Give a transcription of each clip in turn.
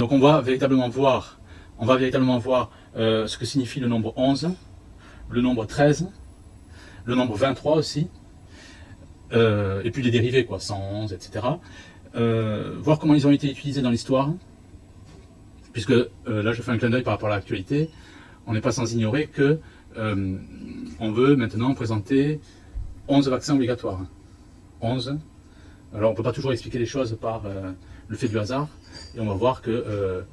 Donc on va véritablement voir, ce que signifie le nombre 11, le nombre 13, le nombre 23 aussi, et puis les dérivés, quoi, 111, etc. Voir comment ils ont été utilisés dans l'histoire, puisque là je fais un clin d'œil par rapport à l'actualité. On n'est pas sans ignorer que on veut maintenant présenter 11 vaccins obligatoires. 11. Alors on ne peut pas toujours expliquer les choses par le fait du hasard, et on va voir que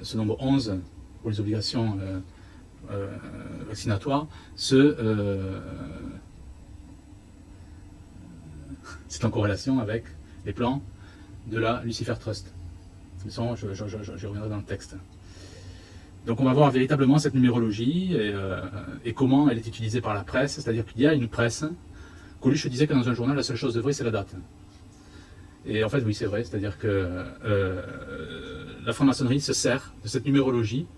ce nombre 11 pour les obligations vaccinatoires, c'est en corrélation avec les plans de la Lucifer Trust. Je reviendrai dans le texte. Donc on va voir véritablement cette numérologie et comment elle est utilisée par la presse, c'est-à-dire qu'il y a une presse. Coluche disait que dans un journal, la seule chose de vrai, c'est la date. Et en fait, oui, c'est vrai, c'est-à-dire que la franc-maçonnerie se sert de cette numérologie,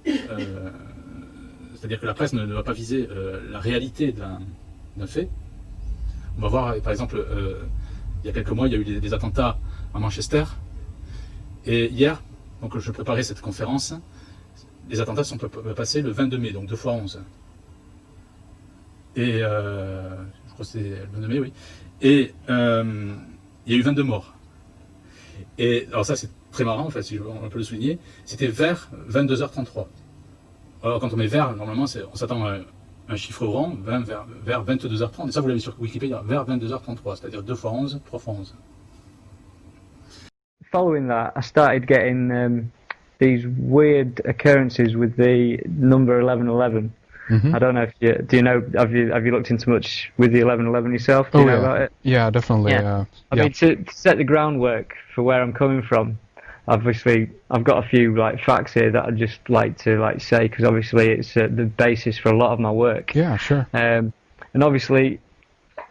c'est-à-dire que la presse ne va pas viser la réalité d'un fait. On va voir, par exemple, il y a quelques mois, il y a eu des attentats à Manchester, et hier, donc je préparais cette conférence, les attentats sont passés le 22 mai, donc 2 fois 11. Et je crois que c'est le 22 mai, oui. Et il y a eu 22 morts. Et alors ça c'est très marrant, en fait, si on peut le souligner, c'était vers 22h33. Alors quand on met vers, normalement on s'attend à un chiffre rond, vers 22h30, et ça vous l'avez sur Wikipédia, vers 22h33, c'est-à-dire 2 fois 11, 3 fois 11. Following that, I started getting these weird occurrences with the number 1111. I don't know if have you looked into much with the 1111 yourself? Do you know about it? Yeah, definitely. Yeah. I mean, to set the groundwork for where I'm coming from, obviously I've got a few facts here that I'd just like to say, because obviously it's the basis for a lot of my work. Yeah, sure. And obviously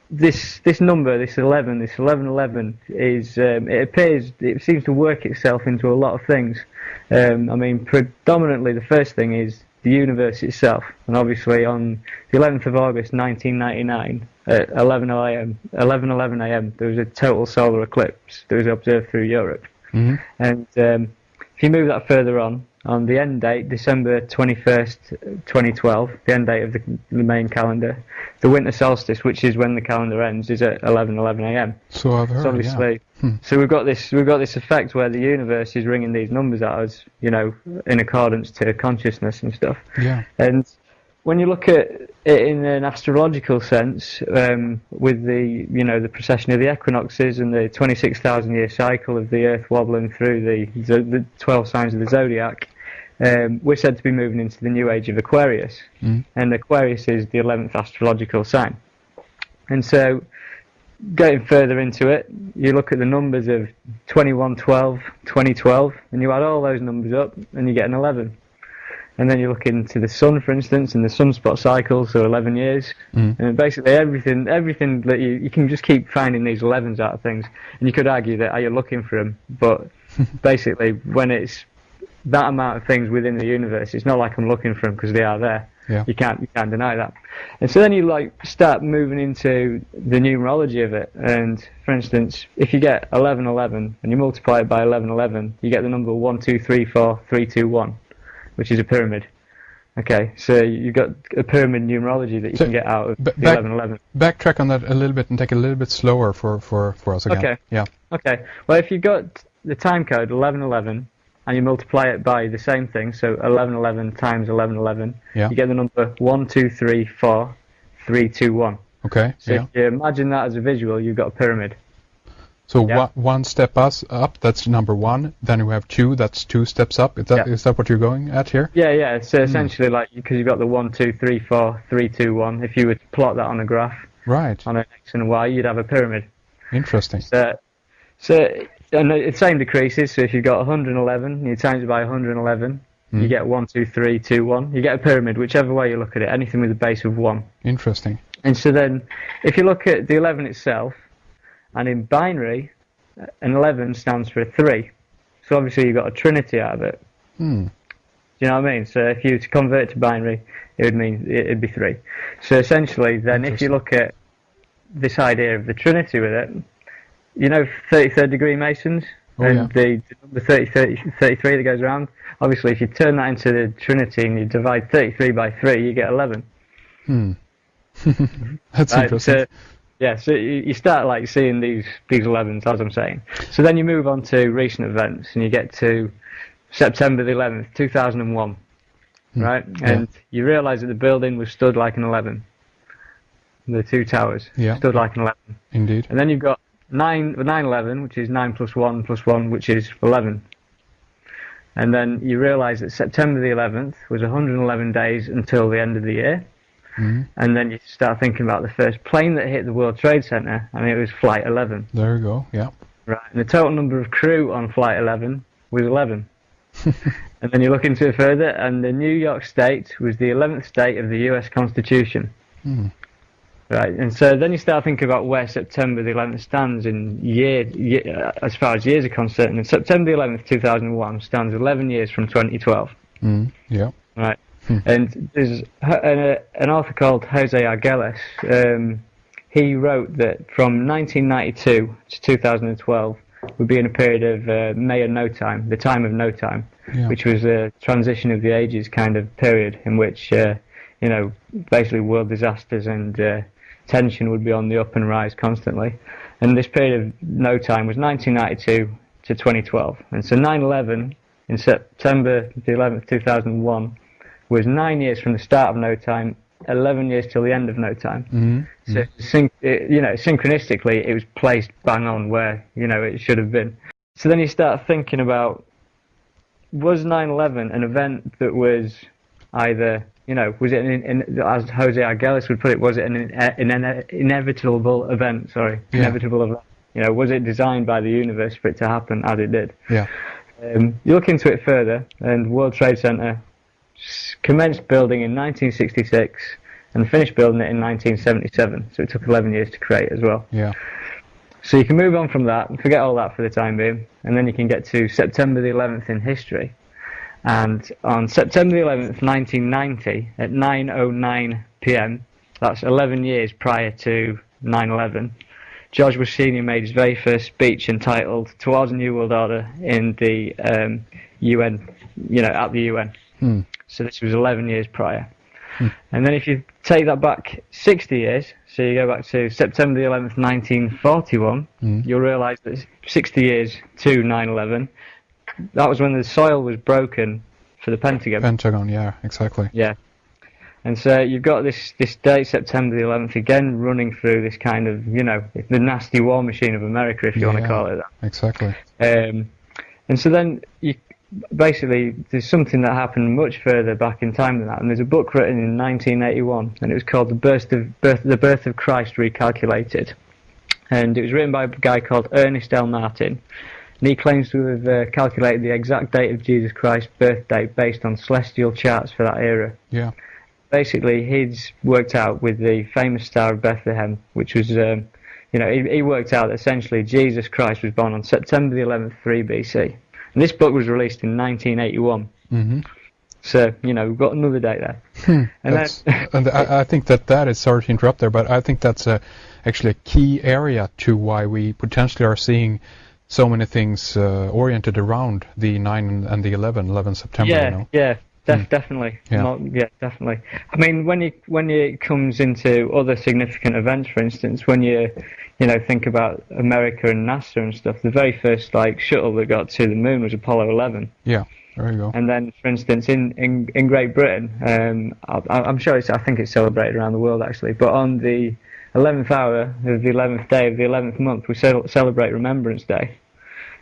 this number, this 1111 is it seems to work itself into a lot of things. I mean, predominantly the first thing is the universe itself, and obviously on the 11th of August 1999 at 11:11 a.m. there was a total solar eclipse that was observed through Europe. And if you move that further on the end date, December 21st 2012, the end date of the main calendar, the winter solstice, which is when the calendar ends, is at 11:11 a.m. So I've heard. So obviously, so we've got this effect where the universe is ringing these numbers at us, in accordance to consciousness and stuff. Yeah. And when you look at it in an astrological sense, with the precession of the equinoxes and the 26,000-year cycle of the Earth wobbling through the 12 signs of the zodiac, we're said to be moving into the new age of Aquarius, and Aquarius is the 11th astrological sign. And so, getting further into it, you look at the numbers of 2112, 2012, and you add all those numbers up, and you get an 11. And then you look into the sun, for instance, and the sunspot cycle, so 11 years. And basically everything that you can just keep finding these 11s out of things. And you could argue that, are you looking for them? But basically, when it's that amount of things within the universe, it's not like I'm looking for them, because they are there. Yeah. You can't deny that. And so then you start moving into the numerology of it. And for instance, if you get 1111 and you multiply it by 1111, you get the number 1, 2, 3, 4, 3, 2, 1. Which is a pyramid. Okay, so you've got a pyramid numerology that you can get out of the 1111. Backtrack on that a little bit and take it a little bit slower for us again. Okay. Yeah. Okay. Well, if you've got the time code 1111 and you multiply it by the same thing, so 1111 times 1111, you get the number 1, 2, 3, 4, 3, 2, 1. Okay. So if you imagine that as a visual, you've got a pyramid. So one step up, that's number 1. Then we have 2, that's 2 steps up. Is that what you're going at here? Yeah. So essentially, because you've got the 1, 2, 3, 4, 3, 2, 1. If you were to plot that on a graph, right, on an X and a Y, you'd have a pyramid. Interesting. So and the same decreases. So if you've got 111, and you times it by 111, you get 1, 2, 3, 2, 1. You get a pyramid, whichever way you look at it. Anything with a base of 1. Interesting. And so then, if you look at the 11 itself. And in binary, an 11 stands for a 3. So obviously you've got a trinity out of it. Do you know what I mean? So if you were to convert it to binary, it would mean it'd be 3. So essentially, then if you look at this idea of the trinity with it, 33rd degree Masons, Oh, and yeah. the number 33 that goes around, obviously if you turn that into the Trinity and you divide 33 by 3, you get 11. That's Right, interesting. so, yeah, so you start like seeing these 11s, as I'm saying. So then you move on to recent events, and you get to September the 11th, 2001, right? And you realise that the building was stood like an 11. The two towers stood like an 11. Indeed. And then you've got 9/11, which is 9 plus 1 plus 1, which is 11. And then you realise that September the 11th was 111 days until the end of the year. And then you start thinking about the first plane that hit the World Trade Center, and it was Flight 11. There you go, yeah. Right, and the total number of crew on Flight 11 was 11. And then you look into it further, and the New York State was the 11th state of the US Constitution. Right, and so then you start thinking about where September the 11th stands in as far as years are concerned. And September the 11th, 2001 stands 11 years from 2012. Yeah. Right. And there's an author called Jose Arguelles. He wrote that from 1992 to 2012 would be in a period of May of no time, the time of no time, which was a transition of the ages kind of period in which, basically world disasters and tension would be on the up and rise constantly. And this period of no time was 1992 to 2012. And so 9/11 in September the 11th, 2001 was 9 years from the start of no time, 11 years till the end of no time. So, synchronistically, it was placed bang on where, it should have been. So then you start thinking about, was 9/11 an event that was either, was it, as Jose Arguelles would put it, was it an inevitable event, inevitable event? Was it designed by the universe for it to happen as it did? Yeah. You look into it further, and World Trade Center commenced building in 1966 and finished building it in 1977, so it took 11 years to create as well. Yeah. So you can move on from that and forget all that for the time being, and then you can get to September the 11th in history. And on September the 11th, 1990, at 9:09 p.m., that's 11 years prior to 9/11, George Bush Sr. made his very first speech entitled "Towards a New World Order" in the UN, at the UN. So this was 11 years prior. And then if you take that back 60 years, so you go back to September the 11th, 1941, you'll realise that 60 years to 9/11, that was when the soil was broken for the Pentagon. Pentagon, yeah, exactly. Yeah. And so you've got this date, September the 11th, again running through this kind of, the nasty war machine of America, if you want to call it that. Exactly. And so then basically there's something that happened much further back in time than that, and there's a book written in 1981, and it was called The Birth of Christ Recalculated, and it was written by a guy called Ernest L. Martin, and he claims to have calculated the exact date of Jesus Christ's birth date based on celestial charts for that era. Yeah. Basically, he's worked out with the famous Star of Bethlehem, which was, he worked out that essentially Jesus Christ was born on September the 11th, 3 BC. And this book was released in 1981. So, we've got another date there. And I think that is, sorry to interrupt there, but I think that's actually a key area to why we potentially are seeing so many things oriented around the 9 and the 11 September. Definitely. Yeah. Definitely. I mean, when it comes into other significant events, for instance, when you think about America and NASA and stuff, the very first shuttle that got to the moon was Apollo 11. Yeah, there you go. And then, for instance, in Great Britain, I'm sure I think it's celebrated around the world actually, but on the 11th hour of the 11th day of the 11th month, we celebrate Remembrance Day,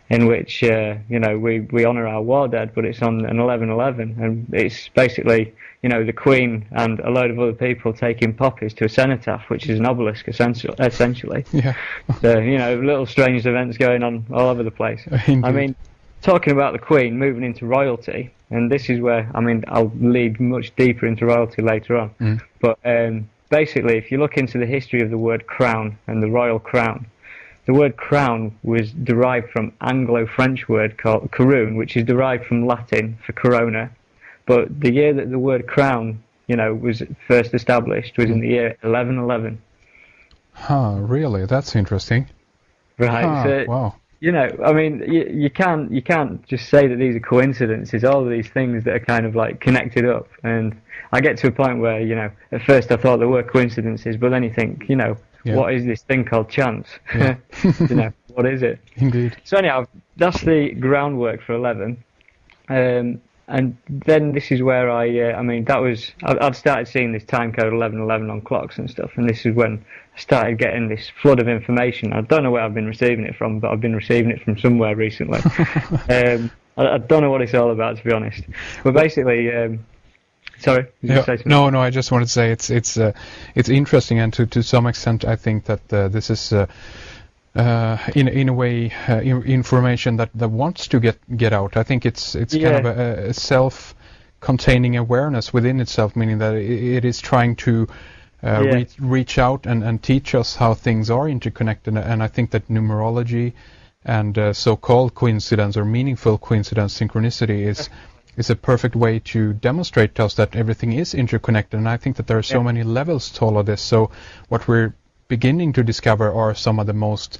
in which we honour our war dead, but it's on an 11/11, and it's basically the Queen and a load of other people taking poppies to a cenotaph, which is an obelisk essentially. Yeah. So little strange events going on all over the place. Indeed. I mean, talking about the Queen moving into royalty, and this is where I'll lead much deeper into royalty later on. But basically, if you look into the history of the word crown and the royal crown, the word crown was derived from Anglo-French word called couronne, which is derived from Latin for corona. But the year that the word crown, was first established was in the year 1111. Really? That's interesting. Right. So, wow. you know, I mean, you can't just say that these are coincidences. All of these things that are kind of like connected up, and I get to a point where, you know, at first I thought there were coincidences, but then you think, you know, what is this thing called chance? Yeah. You know, what is it? Indeed. So anyhow, that's the groundwork for 11. And then this is where I mean, I'd started seeing this time code 1111 on clocks and stuff, and this is when I started getting this flood of information. I don't know where I've been receiving it from, but I've been receiving it from somewhere recently. I don't know what it's all about, to be honest. But basically, sorry. No, I just wanted to say it's interesting, and to some extent, I think that this is. In a way, information that wants to get out. I think it's kind of a self-containing awareness within itself, meaning that it is trying to reach out and teach us how things are interconnected. And I think that numerology and so-called coincidence or meaningful coincidence, synchronicity, is a perfect way to demonstrate to us that everything is interconnected. And I think that there are so many levels to all of this. So what we're beginning to discover are some of the most,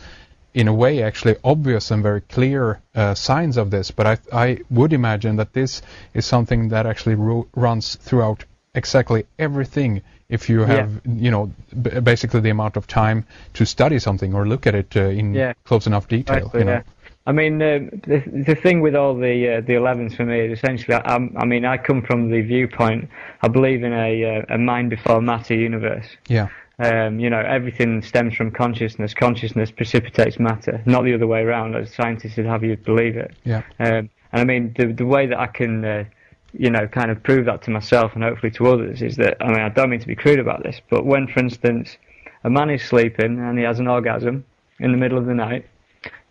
in a way, actually obvious and very clear signs of this. But I would imagine that this is something that actually runs throughout exactly everything. If you have, you know, basically the amount of time to study something or look at it in close enough detail. Exactly, you know. I mean, the thing with all the 11s for me is essentially, I mean, I come from the viewpoint, I believe in a mind before matter universe. Yeah. You know, everything stems from consciousness. Consciousness precipitates matter, not the other way around, as scientists would have you believe it. Yeah. And I mean, the way that I can, you know, kind of prove that to myself and hopefully to others is that, I mean, I don't mean to be crude about this, but when, for instance, a man is sleeping and he has an orgasm in the middle of the night,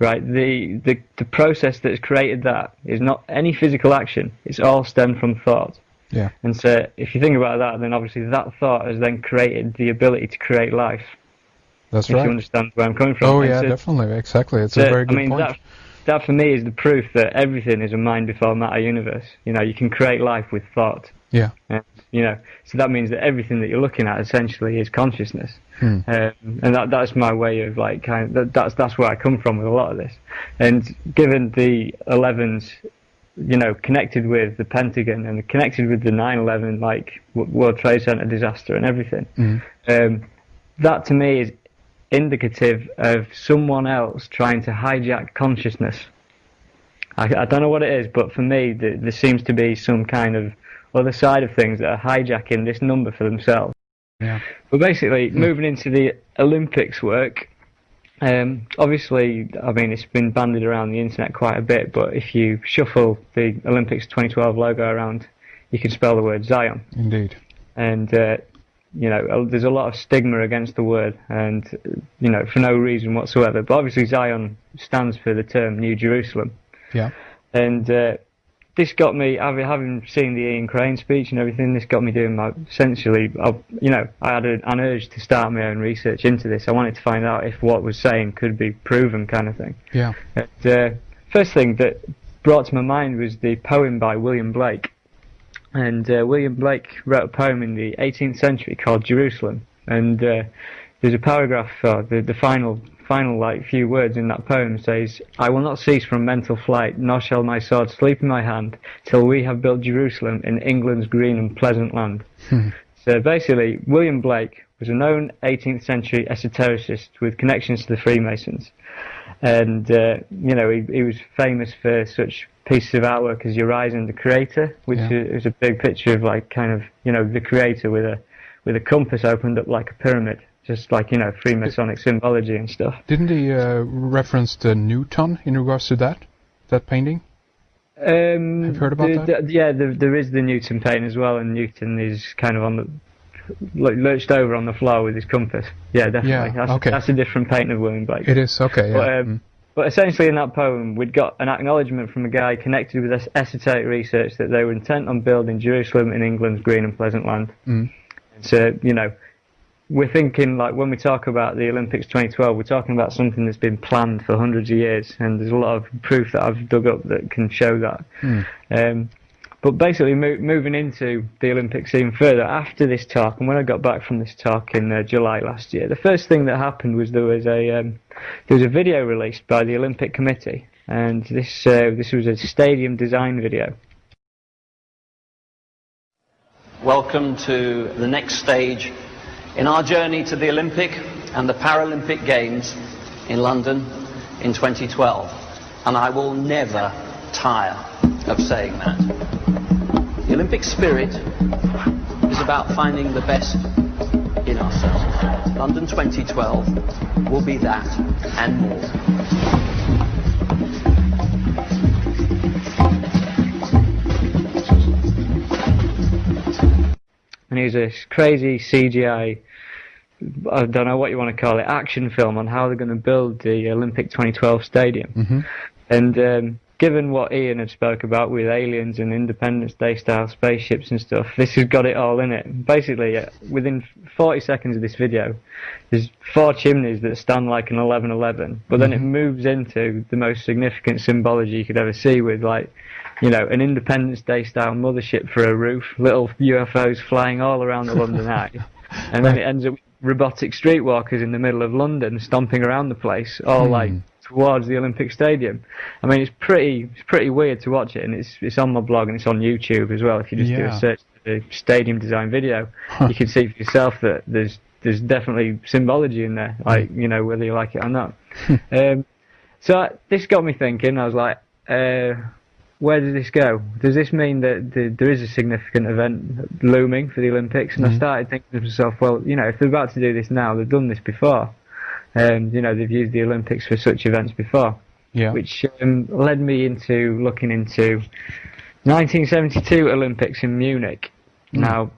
right, the process that's created that is not any physical action. It's all stemmed from thought. Yeah. And so if you think about that, then obviously that thought has then created the ability to create life. That's if right. you understand where I'm coming from. Oh, yeah, so, definitely. Exactly. It's a very good point. That for me is the proof that everything is a mind before matter universe. You know, you can create life with thought. Yeah. And, you know, so that means that everything that you're looking at essentially is consciousness. And that's my way of like that's where I come from with a lot of this. And given the 11s, you know, connected with the Pentagon and connected with the 9/11 like World Trade Center disaster and everything, that to me is indicative of someone else trying to hijack consciousness. I don't know what it is, but for me there seems to be some kind of other side of things that are hijacking this number for themselves. Yeah. But basically, moving into the Olympics work, obviously, I mean, it's been bandied around the internet quite a bit, but if you shuffle the Olympics 2012 logo around, you can spell the word Zion. Indeed. And, you know, there's a lot of stigma against the word, and, you know, for no reason whatsoever. But obviously Zion stands for the term New Jerusalem. Yeah. And this got me, having seen the Ian Crane speech and everything, this got me doing my, essentially, you know, I had an urge to start my own research into this. I wanted to find out if what was saying could be proven, kind of thing. Yeah. And, first thing that brought to my mind was the poem by William Blake. And William Blake wrote a poem in the 18th century called Jerusalem. And there's a paragraph, the final like few words in that poem says, "I will not cease from mental flight, nor shall my sword sleep in my hand, till we have built Jerusalem in England's green and pleasant land." So basically, William Blake was a known 18th century esotericist with connections to the Freemasons. And, you know, he was famous for such pieces of artwork as Uriah and the Creator, which is a big picture of like kind of, you know, the Creator with a compass opened up like a pyramid. Just like, you know, Freemasonic symbology and stuff. Didn't he reference the Newton in regards to that painting? Have you heard about that? Yeah, there is the Newton painting as well, and Newton is kind of on the lurched over on the floor with his compass. Yeah, definitely. Yeah, that's a different painting of William Blake. It is, okay, yeah. But essentially in that poem, we'd got an acknowledgement from a guy connected with esoteric research that they were intent on building Jerusalem in England's green and pleasant land. And so, you know, we're thinking, like, when we talk about the Olympics 2012, we're talking about something that's been planned for hundreds of years, and there's a lot of proof that I've dug up that can show that. But basically, moving into the Olympics even further, after this talk, and when I got back from this talk in July last year, the first thing that happened was there was a video released by the Olympic Committee, and this was a stadium design video. Welcome to the next stage in our journey to the Olympic and the Paralympic Games in London in 2012. And I will never tire of saying that. The Olympic spirit is about finding the best in ourselves. London 2012 will be that and more. And it was a crazy CGI, I don't know what you want to call it, action film on how they're going to build the Olympic 2012 stadium. Mm-hmm. And given what Ian had spoke about with aliens and Independence Day style spaceships and stuff, this has got it all in it. Basically, within 40 seconds of this video, there's 4 chimneys that stand like an 11-11, but then it moves into the most significant symbology you could ever see with, like, you know, an Independence Day style mothership for a roof, little UFOs flying all around the London Eye, and then it ends up with robotic streetwalkers in the middle of London stomping around the place, all like towards the Olympic Stadium. I mean, it's pretty weird to watch it, and it's on my blog and it's on YouTube as well. If you just do a search for the stadium design video, you can see for yourself that there's definitely symbology in there, like, you know, whether you like it or not. So this got me thinking. I was like, where does this go? Does this mean that there is a significant event looming for the Olympics? And I started thinking to myself, well, you know, if they're about to do this now, they've done this before. You know, they've used the Olympics for such events before. Yeah. Which led me into looking into 1972 Olympics in Munich. Now,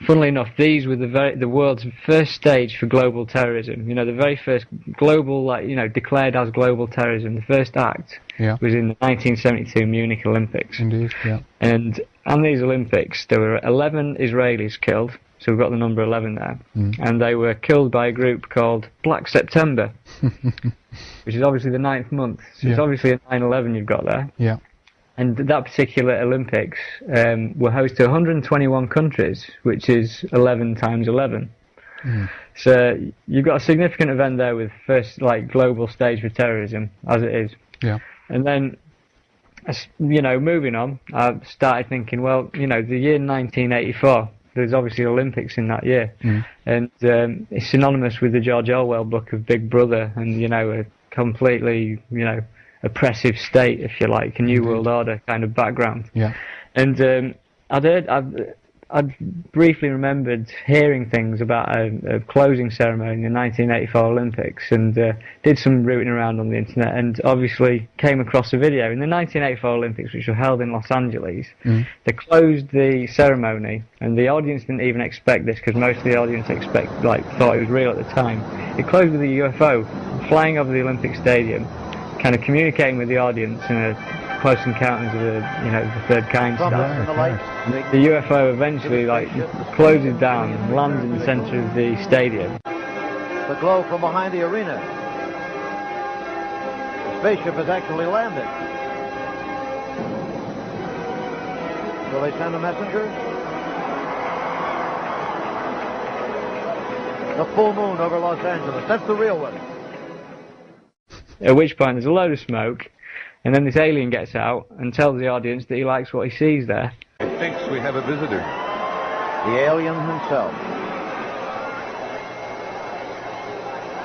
funnily enough, these were the world's first stage for global terrorism. You know, the very first global, like, you know, declared as global terrorism. The first act was in the 1972 Munich Olympics. Indeed, yeah. And on these Olympics, there were 11 Israelis killed. So we've got the number 11 there. And they were killed by a group called Black September, which is obviously the 9th month. So it's obviously a 9/11 you've got there. Yeah. And that particular Olympics were host to 121 countries, which is 11 times 11. So you've got a significant event there with first, like, global stage for terrorism, as it is. Yeah. And then, you know, moving on, I started thinking, well, you know, the year 1984, there's obviously Olympics in that year. And it's synonymous with the George Orwell book of Big Brother and, you know, a completely, you know, oppressive state, if you like, a New World Order kind of background. Yeah. And I'd briefly remembered hearing things about a closing ceremony in the 1984 Olympics, and did some rooting around on the internet, and obviously came across a video. In the 1984 Olympics, which were held in Los Angeles, they closed the ceremony, and the audience didn't even expect this, because most of the audience thought it was real at the time. It closed with a UFO flying over the Olympic Stadium, kind of communicating with the audience in a Close Encounters of the Third Kind style. The UFO eventually, like, closes down and lands in the centre of the stadium. The glow from behind the arena. The spaceship has actually landed. Will they send a messenger? The full moon over Los Angeles. That's the real one. At which point there's a load of smoke, and then this alien gets out and tells the audience that he likes what he sees there. He thinks we have a visitor. The alien himself.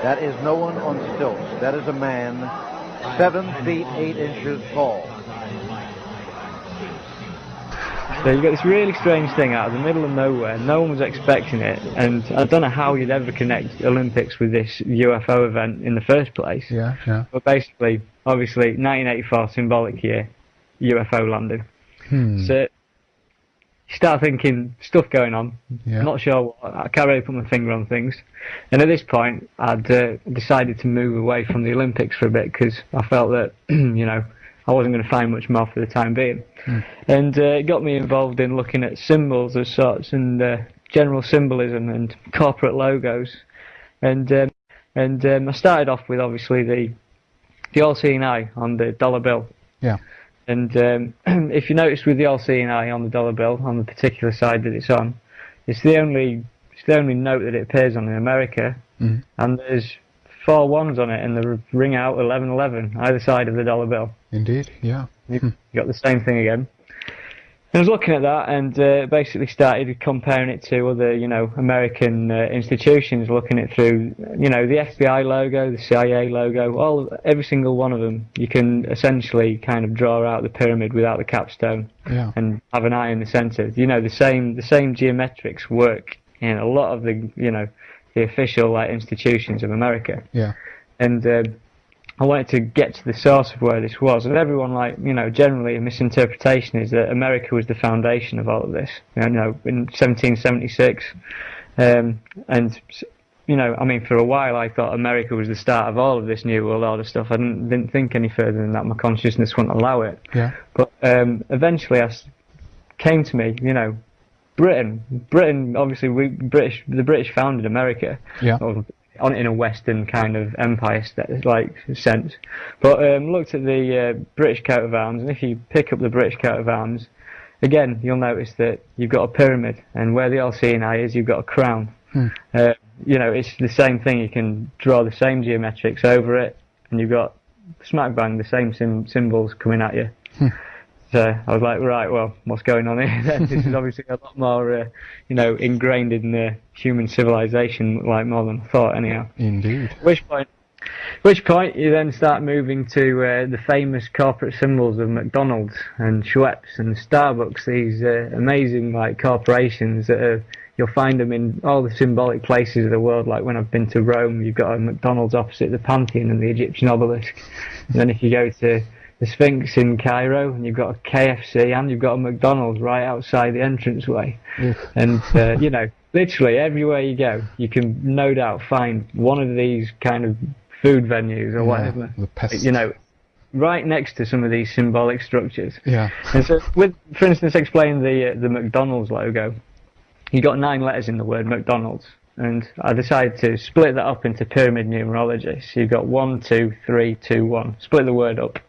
That is no one on stilts. That is a man 7 feet 8 inches tall. So you got this really strange thing out of the middle of nowhere. No one was expecting it, and I don't know how you'd ever connect Olympics with this UFO event in the first place. Yeah. But basically, obviously, 1984 symbolic year, UFO landing. So you start thinking stuff going on. I'm not sure what. I can't really put my finger on things. And at this point, I'd decided to move away from the Olympics for a bit, because I felt that, you know, I wasn't going to find much more for the time being. And it got me involved in looking at symbols of sorts, and general symbolism and corporate logos. And I started off with, obviously, the all-seeing eye on the dollar bill. Yeah. And if you notice with the all-seeing eye on the dollar bill, on the particular side that it's on, it's the only note that it appears on in America, and there's 4 ones on it, and they ring out 1111 either side of the dollar bill. Indeed, yeah. You got the same thing again. I was looking at that and basically started comparing it to other, American institutions, looking it through, the FBI logo, the CIA logo, every single one of them. You can essentially kind of draw out the pyramid without the capstone, and have an eye in the centre. The same geometrics work in a lot of the, the official institutions of America. Yeah. And I wanted to get to the source of where this was, and everyone, generally a misinterpretation is that America was the foundation of all of this. In 1776, and for a while I thought America was the start of all of this New World Order stuff. I didn't think any further than that. My consciousness wouldn't allow it. Yeah. But eventually, came to me, Britain. Obviously, the British founded America. Yeah. On it in a Western kind of empire sense, but looked at the British coat of arms, and if you pick up the British coat of arms, again you'll notice that you've got a pyramid, and where the all-seeing eye is, you've got a crown. It's the same thing. You can draw the same geometrics over it, and you've got smack bang the same symbols coming at you. So I was like, right, well, what's going on here then? This is obviously a lot more, ingrained in the human civilization, more than I thought, anyhow. Indeed. Which point you then start moving to the famous corporate symbols of McDonald's and Schweppes and Starbucks, these amazing, corporations that are, you'll find them in all the symbolic places of the world. Like when I've been to Rome, you've got a McDonald's opposite the Pantheon and the Egyptian obelisk. And then if you go to the Sphinx in Cairo, and you've got a KFC, and you've got a McDonald's right outside the entranceway. And, literally everywhere you go, you can no doubt find one of these kind of food venues or whatever. The pests. Right next to some of these symbolic structures. Yeah. And so, for instance, explain the McDonald's logo, you got 9 letters in the word McDonald's. And I decided to split that up into pyramid numerology. So you've got 1, 2, 3, 2, 1. Split the word up.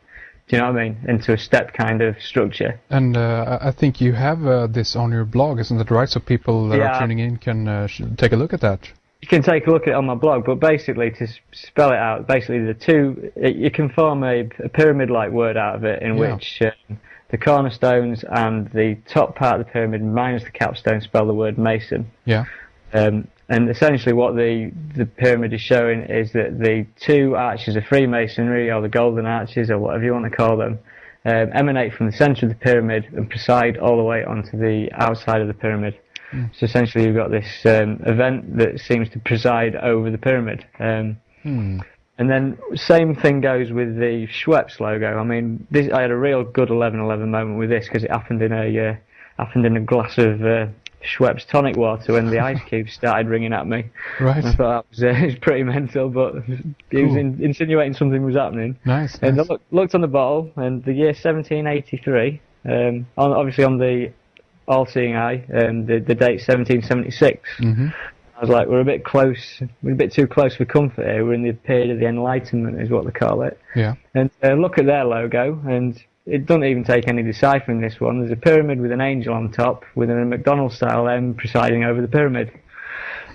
Do you know what I mean? Into a step kind of structure. And I think you have this on your blog, isn't it right? So people that are tuning in can take a look at that. You can take a look at it on my blog, but basically, to spell it out, basically you can form a pyramid-like word out of it, in which the cornerstones and the top part of the pyramid minus the capstone spell the word Mason. Yeah. And essentially what the pyramid is showing is that the 2 arches of Freemasonry, or the golden arches, or whatever you want to call them, emanate from the centre of the pyramid and preside all the way onto the outside of the pyramid. So essentially you've got this event that seems to preside over the pyramid. And then same thing goes with the Schweppes logo. I mean, I had a real good 11/11 moment with this, because it happened in a glass of Schweppes tonic water when the ice cubes started ringing at me. Right. I thought that was pretty mental, but he was insinuating something was happening. Nice. And I looked on the bottle, and the year 1783, obviously on the all-seeing eye, the date 1776. I was like, we're a bit too close for comfort here. We're in the period of the Enlightenment, is what they call it. Yeah. And look at their logo, and it doesn't even take any deciphering, this one. There's a pyramid with an angel on top, with a McDonald's-style M presiding over the pyramid.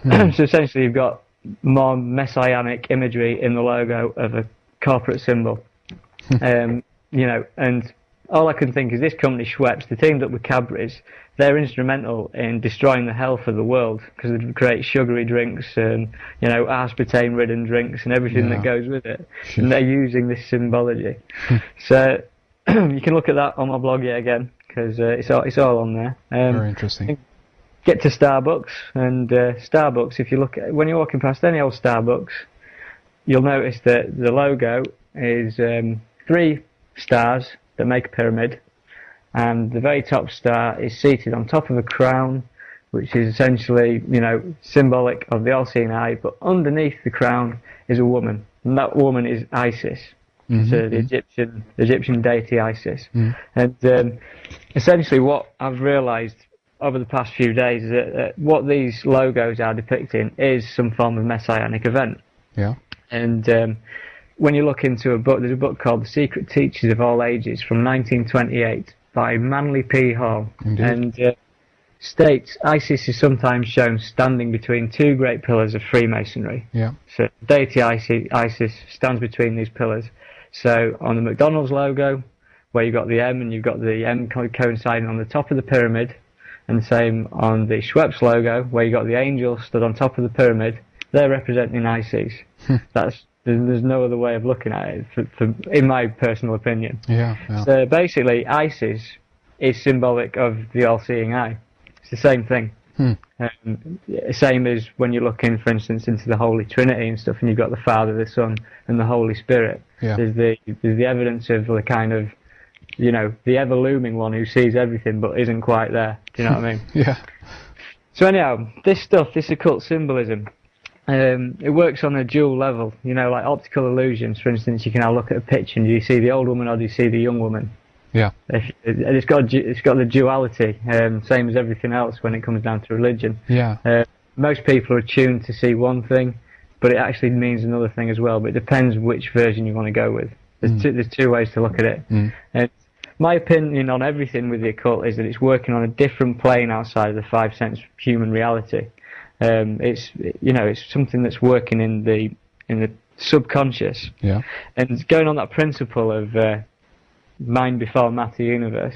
So essentially you've got more messianic imagery in the logo of a corporate symbol. And all I can think is this company, Schweppes, they teamed up with Cadbury's. They're instrumental in destroying the health of the world, because they create sugary drinks and, aspartame-ridden drinks and everything that goes with it. And they're using this symbology. So you can look at that on my blog yet again, because it's all on there. Very interesting. Get to Starbucks, and Starbucks, if you look at, when you're walking past any old Starbucks, you'll notice that the logo is 3 stars that make a pyramid, and the very top star is seated on top of a crown, which is essentially, symbolic of the all-seeing eye, but underneath the crown is a woman, and that woman is Isis. So the Egyptian deity Isis. And essentially what I've realised over the past few days is that what these logos are depicting is some form of messianic event. Yeah. And when you look into a book, there's a book called The Secret Teachers of All Ages from 1928 by Manly P. Hall. Indeed. And states ISIS is sometimes shown standing between two great pillars of Freemasonry. Yeah. So deity ISIS stands between these pillars. So on the McDonald's logo, where you've got the M and you've got the M coinciding on the top of the pyramid, and the same on the Schweppes logo, where you've got the angel stood on top of the pyramid, they're representing ISIS. There's no other way of looking at it, in my personal opinion. Yeah. So basically, ISIS is symbolic of the all-seeing eye. It's the same thing. Same as when you're looking, for instance, into the Holy Trinity and stuff, and you've got the Father, the Son, and the Holy Spirit. Yeah. There's the evidence of the kind of, the ever-looming one who sees everything but isn't quite there. Do you know what I mean? Yeah. So anyhow, this occult symbolism, it works on a dual level. Like optical illusions. For instance, you can now look at a picture and do you see the old woman or do you see the young woman? Yeah. It's got the duality, same as everything else when it comes down to religion. Yeah. Most people are tuned to see one thing, but it actually means another thing as well. But it depends which version you want to go with. There's two ways to look at it. And my opinion on everything with the occult is that it's working on a different plane outside of the five sense human reality. It's something that's working in the subconscious. Yeah. And going on that principle of mind before matter universe,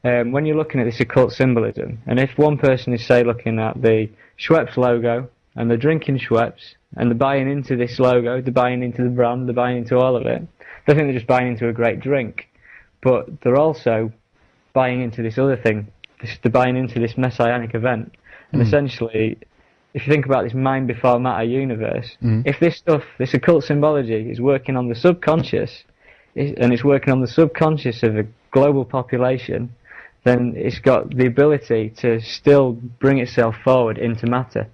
when you're looking at this occult symbolism, and if one person is, say, looking at the Schweppes logo, and they're drinking Schweppes, and they're buying into this logo, they're buying into the brand, they're buying into all of it, they think they're just buying into a great drink, but they're also buying into this other thing, they're buying into this messianic event, and essentially, if you think about this mind before matter universe, if this occult symbology is working on the subconscious, and it's working on the subconscious of a global population, then it's got the ability to still bring itself forward into matter.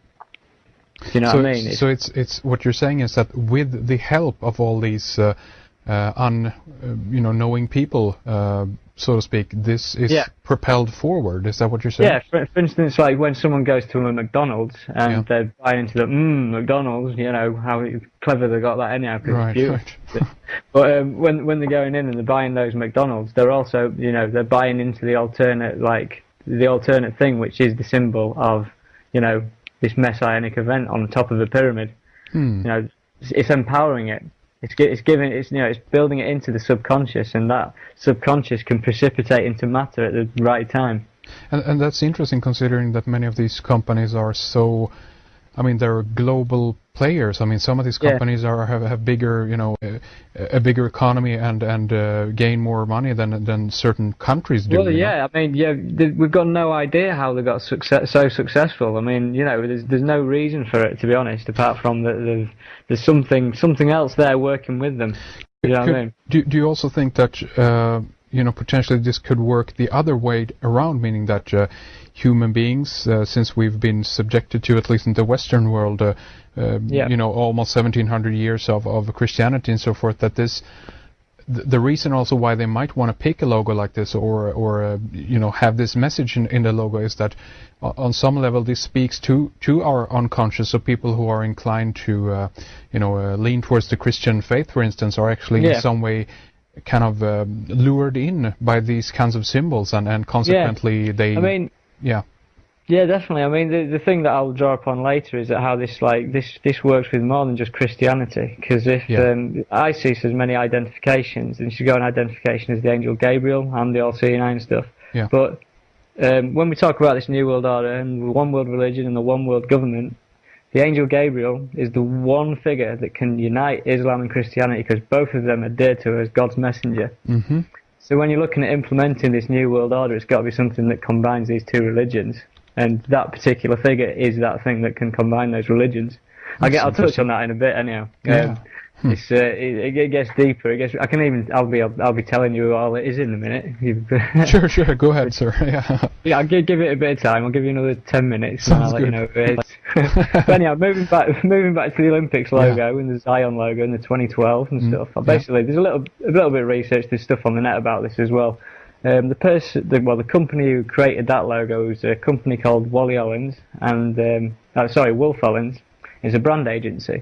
Do you know what I mean? So it's what you're saying is that with the help of all these knowing people, so to speak, this is propelled forward. Is that what you're saying? Yeah. For instance, like when someone goes to a McDonald's and they're buying into the McDonald's, how clever they got that anyhow, because it's beautiful. But when they're going in and they're buying those McDonald's, they're also, they're buying into the alternate thing, which is the symbol of, this messianic event on the top of a pyramid. It's empowering it. It's building it into the subconscious, and that subconscious can precipitate into matter at the right time. And that's interesting, considering that many of these companies are so, they're global players. Some of these companies have bigger, a bigger economy and gain more money than certain countries do. Well, we've got no idea how they got so successful. There's no reason for it, to be honest, apart from that there's something else there working with them. You know what I mean? Do you also think that potentially this could work the other way around, meaning that human beings, since we've been subjected to, at least in the Western world, almost 1700 years of Christianity and so forth, that the reason also why they might want to pick a logo like this or have this message in the logo is that on some level this speaks to our unconscious. So people who are inclined to lean towards the Christian faith, for instance, are actually in some way kind of lured in by these kinds of symbols, and consequently they. Yeah, definitely. The thing that I'll draw upon later is that how this works with more than just Christianity. Because if ISIS has many identifications, then she's got an identification as the angel Gabriel and the all-seeing eye and stuff. Yeah. But when we talk about this New World Order and the one world religion and the one world government, the angel Gabriel is the one figure that can unite Islam and Christianity, because both of them are dear to her as God's messenger. Mm-hmm. So when you're looking at implementing this New World Order, it's got to be something that combines these two religions. And that particular figure is that thing that can combine those religions. I'll touch on that in a bit, anyhow. It gets deeper. I'll be telling you all it is in a minute. Sure. Go ahead, sir. Yeah. I'll give it a bit of time. I'll give you another 10 minutes, and I'll let you know who it is. But anyhow, moving back to the Olympics logo and the Zion logo and the 2012 and stuff. Basically, there's a little bit of research. There's stuff on the net about this as well. The company who created that logo was a company called Wolf Owens. It's a brand agency.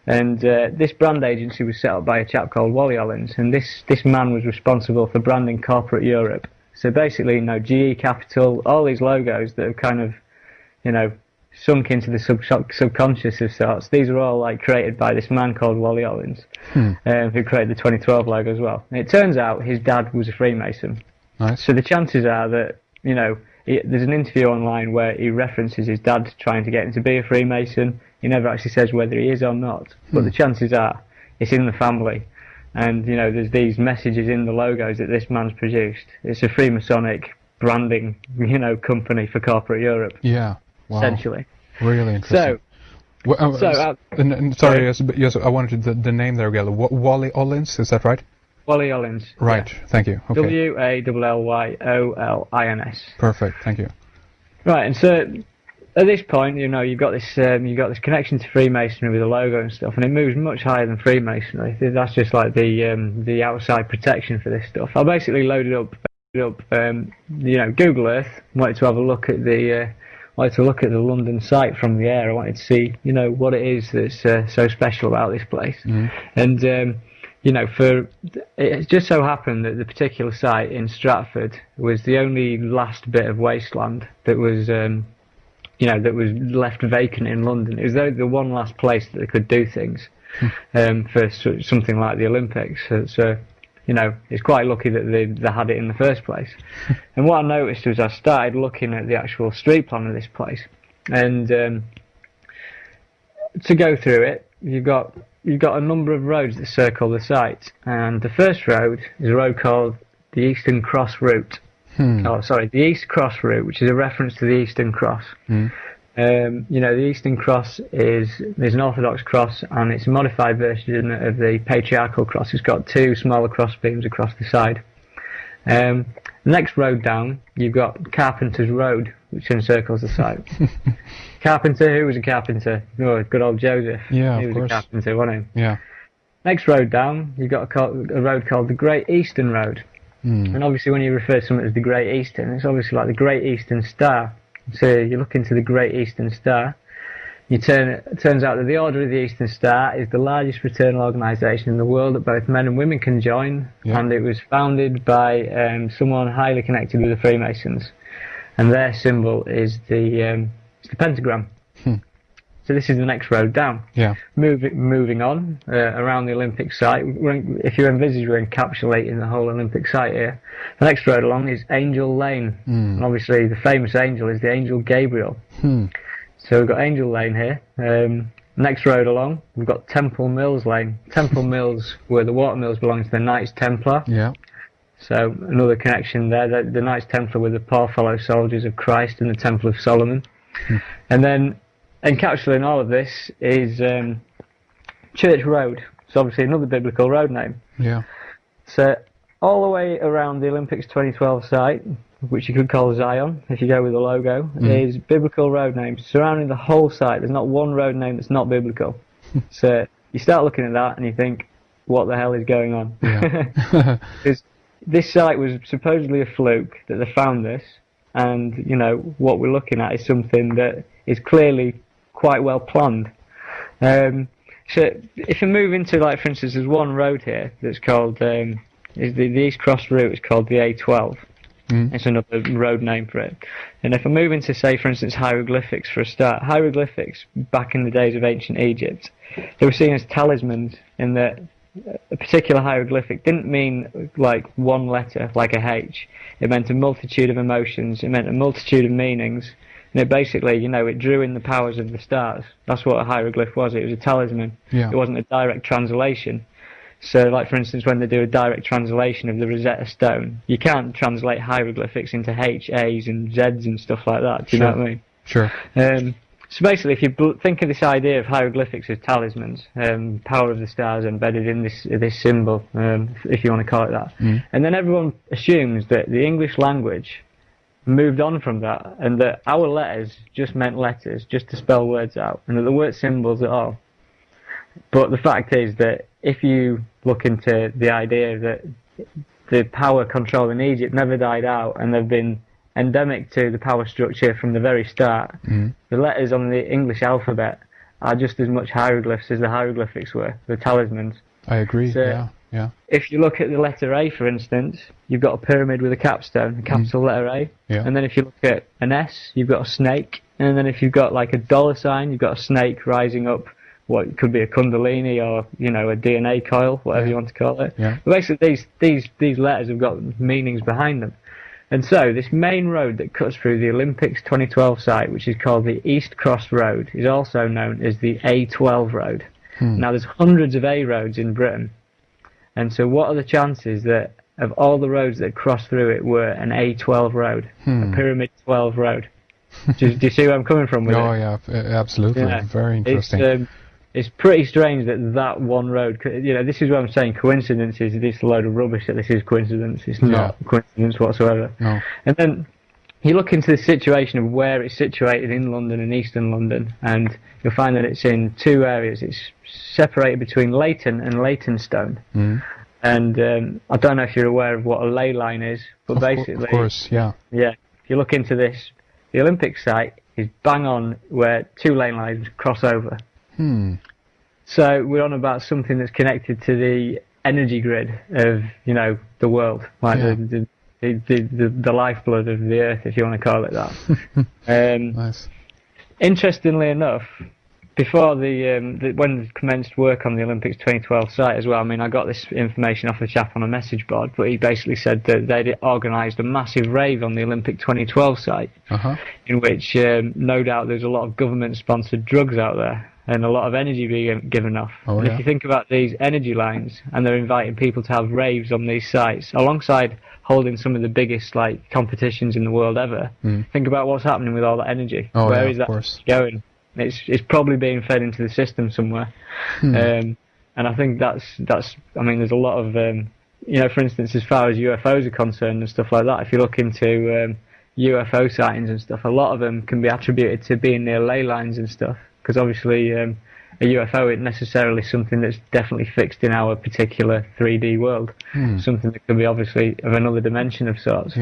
And this brand agency was set up by a chap called Wally Hollins, and this man was responsible for branding corporate Europe. So basically, you know, GE Capital, all these logos that have kind of, you know, sunk into the subconscious of sorts. These are all like created by this man called Wally Hollins, who created the 2012 logo as well. And it turns out his dad was a Freemason. Nice. So the chances are that, you know, there's an interview online where he references his dad trying to get him to be a Freemason. He never actually says whether he is or not, but the chances are it's in the family. And, you know, there's these messages in the logos that this man's produced. It's a Freemasonic branding, you know, company for corporate Europe. Yeah. Wow. Essentially. Really interesting. Sorry, yes, I wanted the name there again. Wally Hollins, is that right? Wally Hollins. Right, yeah. Thank you. Okay. Wallyoolins. Perfect, thank you. Right, and so at this point, you know, you've got this connection to Freemasonry with the logo and stuff, and it moves much higher than Freemasonry. That's just like the outside protection for this stuff. I basically loaded up, you know, Google Earth. Wanted to have a look at the London site from the air. I wanted to see, you know, what it is that's so special about this place. And you know, it just so happened that the particular site in Stratford was the only last bit of wasteland that was, you know, that was left vacant in London. It was the one last place that they could do things for something like the Olympics. So you know, it's quite lucky that they had it in the first place. And what I noticed was I started looking at the actual street plan of this place, and to go through it, you've got a number of roads that circle the site, and the first road is a road called the Eastern Cross Route. The East Cross Route, which is a reference to the Eastern Cross. You know, the Eastern Cross is an Orthodox cross, and it's a modified version of the patriarchal cross. It's got two smaller cross beams across the side. The next road down, you've got Carpenter's Road, which encircles the site. Carpenter, who was a carpenter? Oh, good old Joseph. Yeah, he was a carpenter, wasn't he? Yeah. Next road down, you've got a road called the Great Eastern Road. And obviously when you refer to something as the Great Eastern, it's obviously like the Great Eastern Star. So you look into the Great Eastern Star, it turns out that the Order of the Eastern Star is the largest fraternal organisation in the world that both men and women can join, and it was founded by someone highly connected with the Freemasons, and their symbol is the pentagram. So this is the next road down. Yeah. Moving on around the Olympic site. If you envisage we're encapsulating the whole Olympic site here, the next road along is Angel Lane. And obviously the famous angel is the angel Gabriel. So we've got Angel Lane here. Next road along, we've got Temple Mills Lane. Temple Mills, where the water mills belong to the Knights Templar. Yeah. So another connection there. The Knights Templar were the poor fellow soldiers of Christ in the Temple of Solomon. And then encapsulating all of this is Church Road. It's obviously another biblical road name. Yeah. So all the way around the Olympics 2012 site, which you could call Zion if you go with the logo, is biblical road names surrounding the whole site. There's not one road name that's not biblical. So you start looking at that and you think, what the hell is going on? Yeah. Because this site was supposedly a fluke that they found this, and you know what we're looking at is something that is clearly quite well planned. So if you move into, like, for instance, there's one road here that's called is the East Cross Route is called the A12. It's another road name for it. And if I move into, say, for instance, hieroglyphics for a start, hieroglyphics back in the days of ancient Egypt, they were seen as talismans, in that a particular hieroglyphic didn't mean like one letter, like a H. It meant a multitude of emotions. It meant a multitude of meanings. And it basically, you know, it drew in the powers of the stars. That's what a hieroglyph was. It was a talisman. Yeah. It wasn't a direct translation. So, like, for instance, when they do a direct translation of the Rosetta Stone, you can't translate hieroglyphics into H, A's and Z's and stuff like that. Do you know what I mean? Sure. So basically, if you think of this idea of hieroglyphics as talismans, power of the stars embedded in this symbol, if you want to call it that, and then everyone assumes that the English language moved on from that, and that our letters just meant letters, just to spell words out, and that there weren't symbols at all. But the fact is that if you look into the idea that the power control in Egypt never died out, and they've been endemic to the power structure from the very start, the letters on the English alphabet are just as much hieroglyphs as the hieroglyphics were, the talismans. I agree. So, yeah. if you look at the letter A, for instance, you've got a pyramid with a capstone, a capital letter A. Yeah. And then if you look at an S, you've got a snake. And then if you've got like a dollar sign, you've got a snake rising up what could be a kundalini or, you know, a DNA coil, whatever you want to call it. Yeah. But basically, these letters have got meanings behind them. And so this main road that cuts through the Olympics 2012 site, which is called the East Cross Road, is also known as the A12 Road. Now, there's hundreds of A roads in Britain. And so what are the chances that of all the roads that cross through it were an A12 road, a Pyramid 12 road? Do you see where I'm coming from with it? Oh, yeah, absolutely. Yeah. Very interesting. It's pretty strange that one road, you know, this is what I'm saying, coincidence is this load of rubbish that this is coincidence. It's not coincidence whatsoever. No. And then you look into the situation of where it's situated in London and Eastern London, and you'll find that it's in two areas. It's separated between Leighton and Leytonstone. And I don't know if you're aware of what a ley line is, but basically... Of course, yeah. Yeah, if you look into this, the Olympic site is bang on where two ley lines cross over. So we're on about something that's connected to the energy grid of, you know, the world, like the lifeblood of the earth, if you want to call it that. Nice. Interestingly enough, before when we commenced work on the Olympics 2012 site as well, I mean, I got this information off a chap on a message board, but he basically said that they'd organised a massive rave on the Olympic 2012 site, in which no doubt there's a lot of government-sponsored drugs out there and a lot of energy being given off. And if you think about these energy lines, and they're inviting people to have raves on these sites, alongside holding some of the biggest like competitions in the world ever, think about what's happening with all that energy. Where is that going? It's probably being fed into the system somewhere. And I think that's I mean, there's a lot of you know, for instance, as far as UFOs are concerned and stuff like that, if you look into UFO sightings and stuff, a lot of them can be attributed to being near ley lines and stuff, because obviously a UFO isn't necessarily something that's definitely fixed in our particular 3D world, something that could be obviously of another dimension of sorts.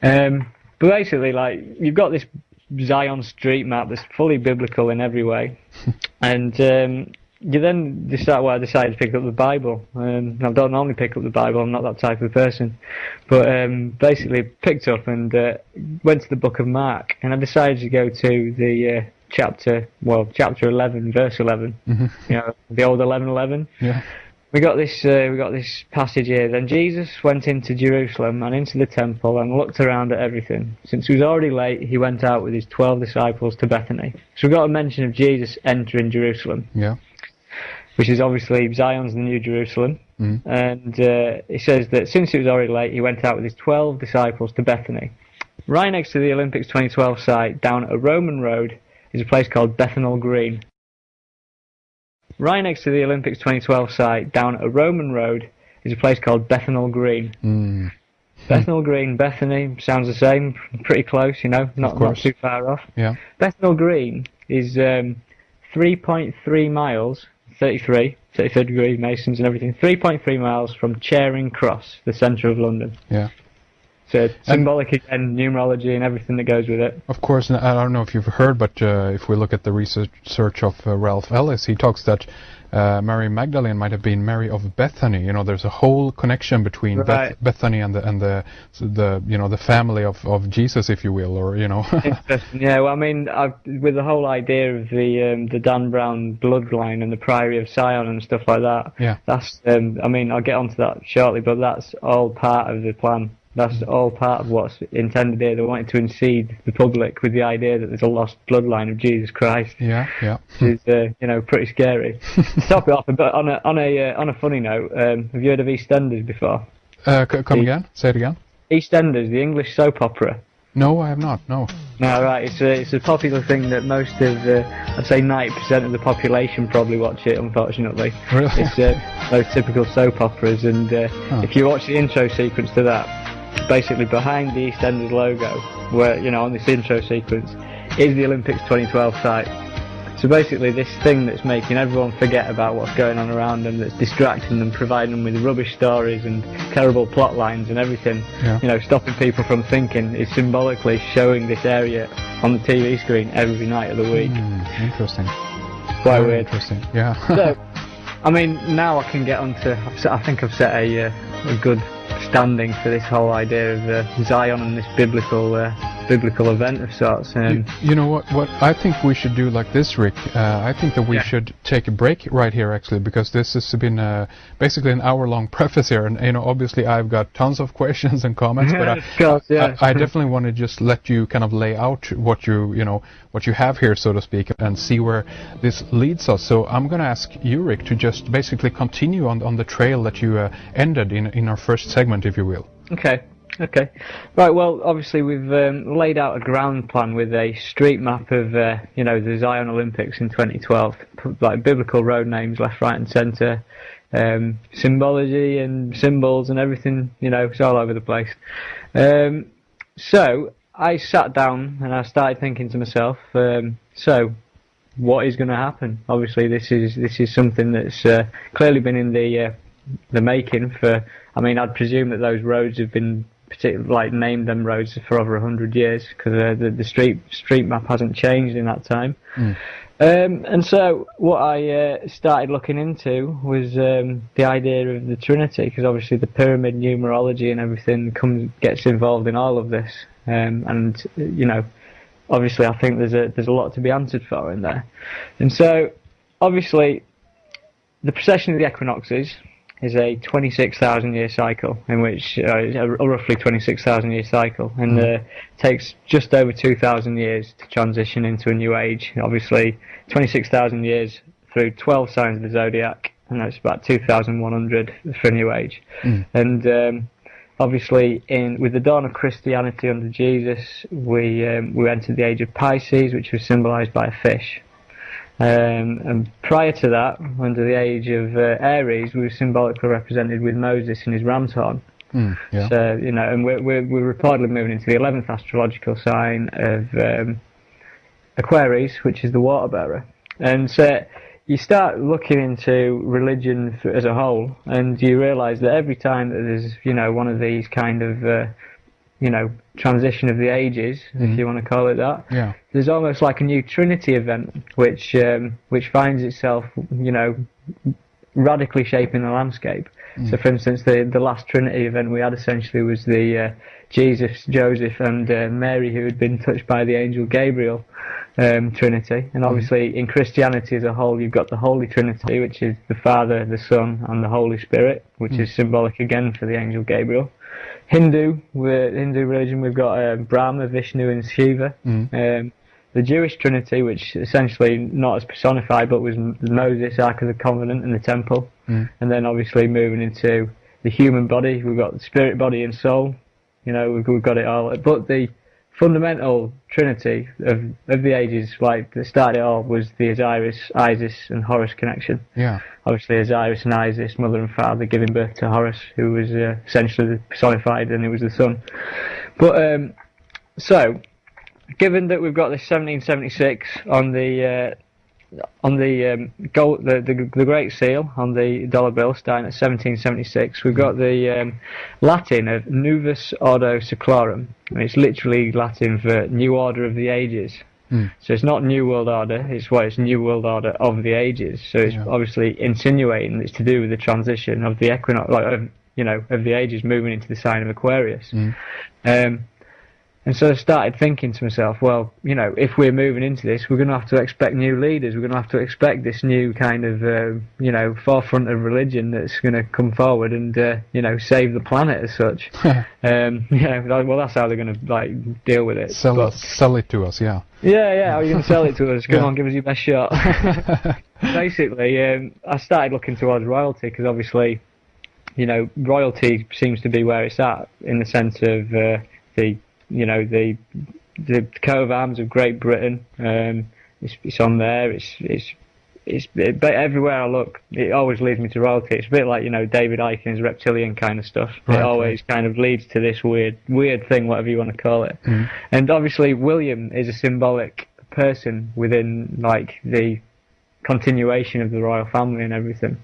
But basically, like, you've got this Zion street map that's fully biblical in every way, and you then decide, well, I decided to pick up the Bible. I don't normally pick up the Bible, I'm not that type of person, but basically picked up and went to the book of Mark, and I decided to go to the chapter 11, verse 11, you know, the old 11:11. We got this passage here. Then Jesus went into Jerusalem and into the temple and looked around at everything. Since it was already late, he went out with his 12 disciples to Bethany. So we've got a mention of Jesus entering Jerusalem, which is obviously Zion's the New Jerusalem. And it says that since it was already late, he went out with his 12 disciples to Bethany. Right next to the Olympics 2012 site, down a Roman road, is a place called Bethnal Green. Right next to the Olympics 2012 site, down a Roman road, is a place called Bethnal Green. Bethnal Green, Bethany, sounds the same, pretty close, you know, not too far off. Bethnal Green is 3.3 miles, 33 degree Masons and everything, 3.3 miles from Charing Cross, the centre of London. So symbolic again, numerology and everything that goes with it. Of course, and I don't know if you've heard, but if we look at the research of Ralph Ellis, he talks that Mary Magdalene might have been Mary of Bethany. You know, there's a whole connection between Bethany and the you know, the family of Jesus, if you will, or you know. Yeah, well, I mean, with the whole idea of the Dan Brown bloodline and the Priory of Sion and stuff like that. That's I mean, I'll get onto that shortly, but that's all part of the plan. That's all part of what's intended here. They wanted to unseed the public with the idea that there's a lost bloodline of Jesus Christ. Which is, you know, pretty scary. To top it off, but on a funny note, have you heard of EastEnders before? Come again? Say it again. EastEnders, the English soap opera. No, I have not. No. No, right. It's a popular thing that most of, I'd say 90% of the population probably watch it. Unfortunately, really? It's those typical soap operas, and if you watch the intro sequence to that, basically behind the EastEnders logo, where, you know, on this intro sequence, is the Olympics 2012 site. So basically this thing that's making everyone forget about what's going on around them, that's distracting them, providing them with rubbish stories and terrible plot lines and everything, you know, stopping people from thinking, is symbolically showing this area on the TV screen every night of the week. Interesting. quite Very weird. interesting. Yeah. So, I mean, now I can get onto. I think I've set a good standing for this whole idea of Zion and this biblical event of sorts. You know what I think we should do like this, Rick. I think that we should take a break right here, actually, because this has been basically an hour-long preface here, and obviously I've got tons of questions and comments, but I definitely want to just let you kind of lay out what you have here, so to speak, and see where this leads us. So I'm going to ask you, Rick, to just basically continue on the trail that you ended in our first segment, if you will. Okay. Right, well, obviously we've laid out a ground plan with a street map of, the Zion Olympics in 2012, like biblical road names left, right and centre, symbology and symbols and everything, it's all over the place. So I sat down and I started thinking to myself, so what is going to happen? Obviously this is something that's clearly been in the making for, I'd presume that those roads have been named them roads for over 100 years, because the street map hasn't changed in that time. And so what I started looking into was the idea of the Trinity, because obviously the pyramid numerology and everything gets involved in all of this, and obviously I think there's a lot to be answered for in there. And so obviously the precession of the equinoxes is a 26,000 year cycle, in which a roughly 26,000 year cycle, and takes just over 2,000 years to transition into a new age. Obviously 26,000 years through 12 signs of the zodiac, and that's about 2,100 for a new age. And obviously with the dawn of Christianity under Jesus, we entered the age of Pisces, which was symbolised by a fish. And prior to that, under the age of Aries, we were symbolically represented with Moses and his ram's horn. So, and we're reportedly moving into the 11th astrological sign of Aquarius, which is the water bearer. And so you start looking into religion as a whole, and you realise that every time that there's, one of these kind of transition of the ages, if you want to call it that. There's almost like a new Trinity event, which finds itself, radically shaping the landscape. So, for instance, the last Trinity event we had essentially was the Jesus, Joseph, and Mary, who had been touched by the angel Gabriel Trinity. And obviously, in Christianity as a whole, you've got the Holy Trinity, which is the Father, the Son, and the Holy Spirit, which is symbolic again for the angel Gabriel. Hindu religion, we've got Brahma, Vishnu, and Shiva. The Jewish Trinity, which essentially not as personified, but was Moses, Ark of the Covenant, and the Temple. And then obviously moving into the human body, we've got the spirit, body, and soul. We've got it all. But the fundamental Trinity of the ages, like that started it all, was the Osiris, Isis, and Horus connection. Obviously Osiris and Isis, mother and father, giving birth to Horus, who was essentially personified, and it was the sun. But so, given that we've got this 1776 on the gold, the Great Seal on the dollar bill, starting at 1776, we've got the Latin of Novus Ordo Seclorum, and it's literally Latin for New Order of the Ages. So it's not New World Order, it's New World Order of the Ages. So it's obviously insinuating it's to do with the transition of the equinox, of the ages moving into the sign of Aquarius. And so I started thinking to myself, well, if we're moving into this, we're going to have to expect new leaders. We're going to have to expect this new kind of, forefront of religion that's going to come forward and, save the planet as such. Well, that's how they're going to, deal with it. Sell it to us, Yeah, how are you going to sell it to us? Come on, give us your best shot. Basically, I started looking towards royalty, because obviously, royalty seems to be where it's at, in the sense of the coat of arms of Great Britain. It's on there. But everywhere I look, it always leads me to royalty. It's a bit like David Icon's reptilian kind of stuff. It always kind of leads to this weird thing, whatever you want to call it. And obviously, William is a symbolic person within the continuation of the royal family and everything.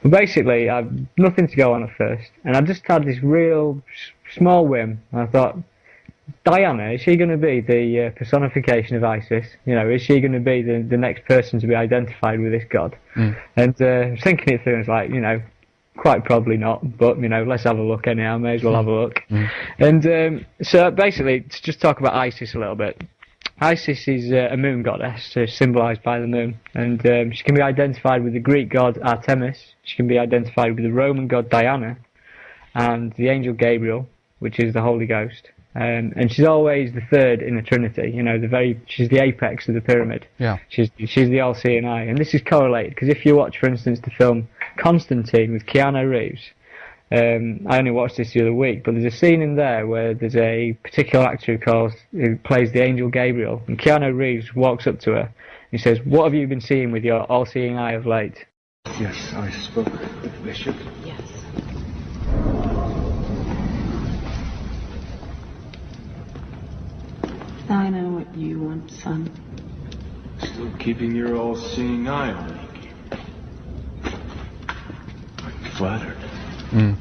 But basically, I've nothing to go on at first, and I just had this real small whim. And I thought, Diana, is she going to be the personification of Isis? You know, is she going to be the next person to be identified with this god? And thinking it through, it's like, you know, quite probably not, but, you know, let's have a look anyhow, may as well have a look. And so basically, to just talk about Isis a little bit. Isis is a moon goddess, so symbolised by the moon, and she can be identified with the Greek god Artemis, she can be identified with the Roman god Diana, and the angel Gabriel, which is the Holy Ghost. And she's always the third in the Trinity. You know, she's the apex of the pyramid. Yeah. She's the all-seeing eye, and this is correlated because if you watch, for instance, the film Constantine with Keanu Reeves, I only watched this the other week, but there's a scene in there where there's a particular actor who plays the angel Gabriel, and Keanu Reeves walks up to her and he says, "What have you been seeing with your all-seeing eye of late?" Yes, I spoke with the bishop. Yes. I know what you want, son. Still keeping your all-seeing eye on me. I'm flattered.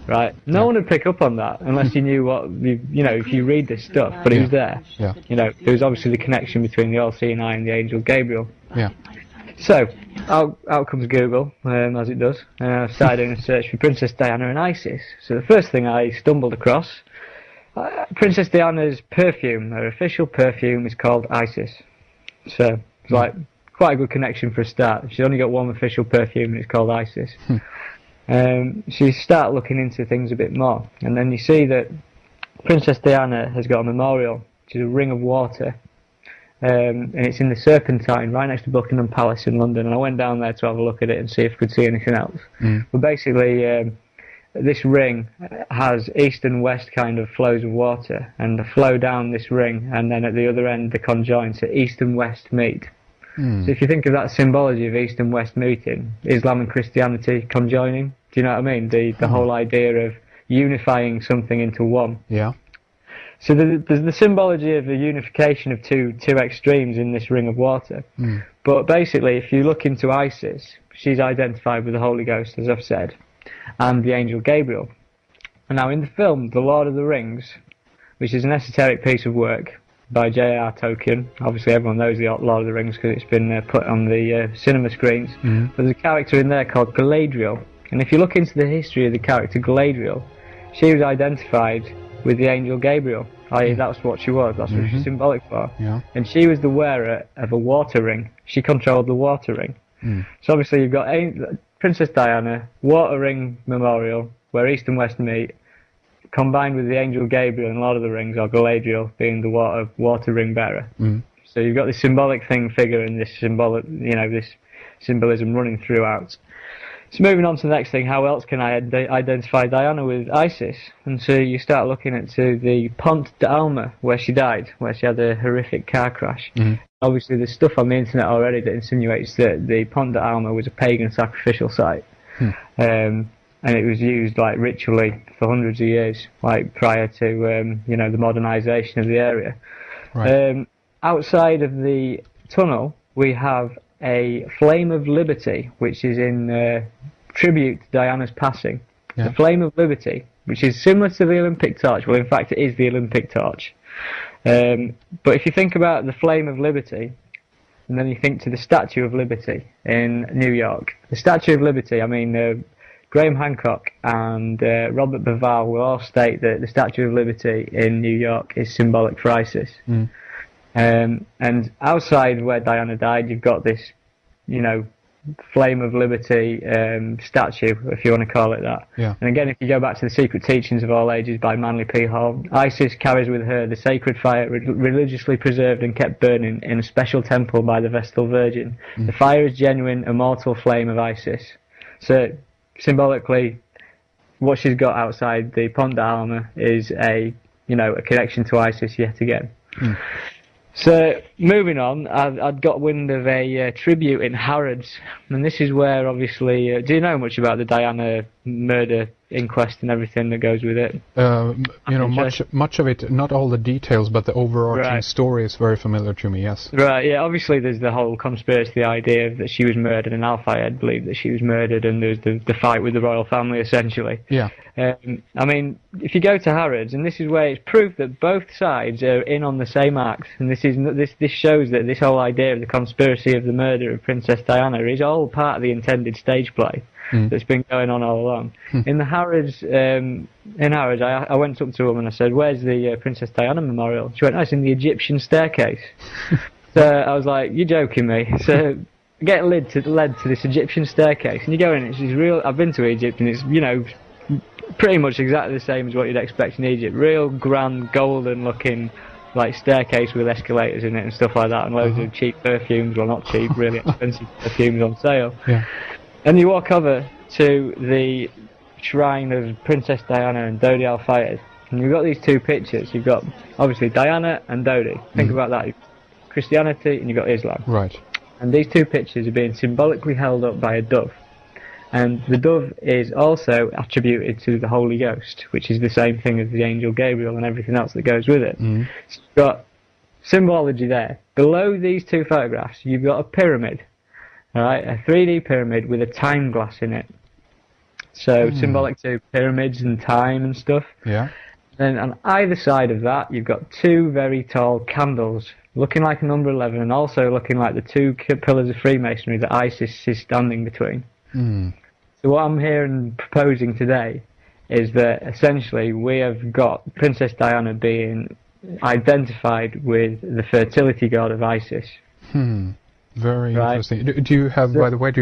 Right. No one would pick up on that unless you knew what, you know, if you read this stuff, but it was there. Yeah. You know, there was obviously the connection between the all-seeing eye and the angel Gabriel. Yeah. So, out comes Google, as it does, and I started doing a search for Princess Diana and Isis. So the first thing I stumbled across, Princess Diana's perfume, her official perfume, is called Isis. So, it's like, quite a good connection for a start. She's only got one official perfume and it's called Isis. So you start looking into things a bit more, and then you see that Princess Diana has got a memorial, which is a ring of water, and it's in the Serpentine, right next to Buckingham Palace in London, and I went down there to have a look at it and see if I could see anything else. But basically, this ring has east and west kind of flows of water, and the flow down this ring, and then at the other end they conjoin, so east and west meet. So if you think of that symbology of east and west meeting, Islam and Christianity conjoining, do you know what I mean? The whole idea of unifying something into one. Yeah. So there's the symbology of the unification of two extremes in this ring of water. But basically, if you look into Isis, she's identified with the Holy Ghost, as I've said, and the angel Gabriel. And now in the film, The Lord of the Rings, which is an esoteric piece of work by J.R. Tolkien. Obviously everyone knows the Lord of the Rings because it's been put on the cinema screens. But there's a character in there called Galadriel. And if you look into the history of the character Galadriel, she was identified with the angel Gabriel. I.e. that's what she was, that's what she's symbolic for. Yeah. And she was the wearer of a water ring. She controlled the water ring. So obviously you've got Princess Diana, water ring memorial, where east and west meet, combined with the angel Gabriel and Lord of the Rings, or Galadriel being the water ring bearer. So you've got this symbolic figure and this symbolic, you know, this symbolism running throughout. So moving on to the next thing, how else can I identify Diana with Isis? And so you start looking at the Pont d'Alma, where she died, where she had a horrific car crash. Obviously there's stuff on the internet already that insinuates that the Pont d'Alma was a pagan sacrificial site. And it was used like ritually for hundreds of years, like prior to you know, the modernisation of the area. Right. Outside of the tunnel, we have a Flame of Liberty, which is in tribute to Diana's passing. Yeah. The Flame of Liberty, which is similar to the Olympic torch. Well, in fact, it is the Olympic torch. But if you think about the Flame of Liberty, and then you think to the Statue of Liberty in New York. The Statue of Liberty, I mean, Graham Hancock and Robert Bauval will all state that the Statue of Liberty in New York is symbolic for Isis. And outside where Diana died, you've got this, you know, Flame of Liberty statue, if you want to call it that. Yeah. And again, if you go back to the Secret Teachings of All Ages by Manly P. Hall, Isis carries with her the sacred fire religiously preserved and kept burning in a special temple by the Vestal Virgin. The fire is genuine, immortal flame of Isis. So symbolically, what she's got outside the Pont d'Alma is a connection to Isis yet again. So moving on, I'd got wind of a tribute in Harrods, and this is where, obviously, do you know much about the Diana murder inquest and everything that goes with it? Much of it, not all the details, but the overarching story is very familiar to me, yes. Right, yeah, obviously there's the whole conspiracy, the idea that she was murdered, and Al-Fayed believed that she was murdered, and there's the fight with the royal family, essentially. Yeah. I mean, if you go to Harrods, and this is where it's proof that both sides are in on the same act, and this shows that this whole idea of the conspiracy of the murder of Princess Diana is all part of the intended stage play that's been going on all along. In the Harrods, I went up to them and I said, "Where's the Princess Diana memorial?" She went, "Oh, it's in the Egyptian staircase." So I was like, "You're joking me?" So I get led to this Egyptian staircase, and you go in, it's real. I've been to Egypt, and it's pretty much exactly the same as what you'd expect in Egypt. Real grand, golden-looking, like staircase with escalators in it and stuff like that, and loads of cheap perfumes. Well, not cheap, really expensive perfumes on sale. Yeah. And you walk over to the shrine of Princess Diana and Dodi Al-Fayed, and you've got these two pictures. You've got obviously Diana and Dodi. Think about that. You've got Christianity and you've got Islam. Right. And these two pictures are being symbolically held up by a dove. And the dove is also attributed to the Holy Ghost, which is the same thing as the angel Gabriel and everything else that goes with it. So you've got symbology there. Below these two photographs, you've got a pyramid, alright, a 3D pyramid with a time glass in it. So symbolic to pyramids and time and stuff. Yeah. Then on either side of that, you've got two very tall candles, looking like a number 11, and also looking like the two pillars of Freemasonry that ISIS is standing between. So what I'm here and proposing today is that essentially we have got Princess Diana being identified with the fertility god of Isis. Very interesting. Do you have, by the way,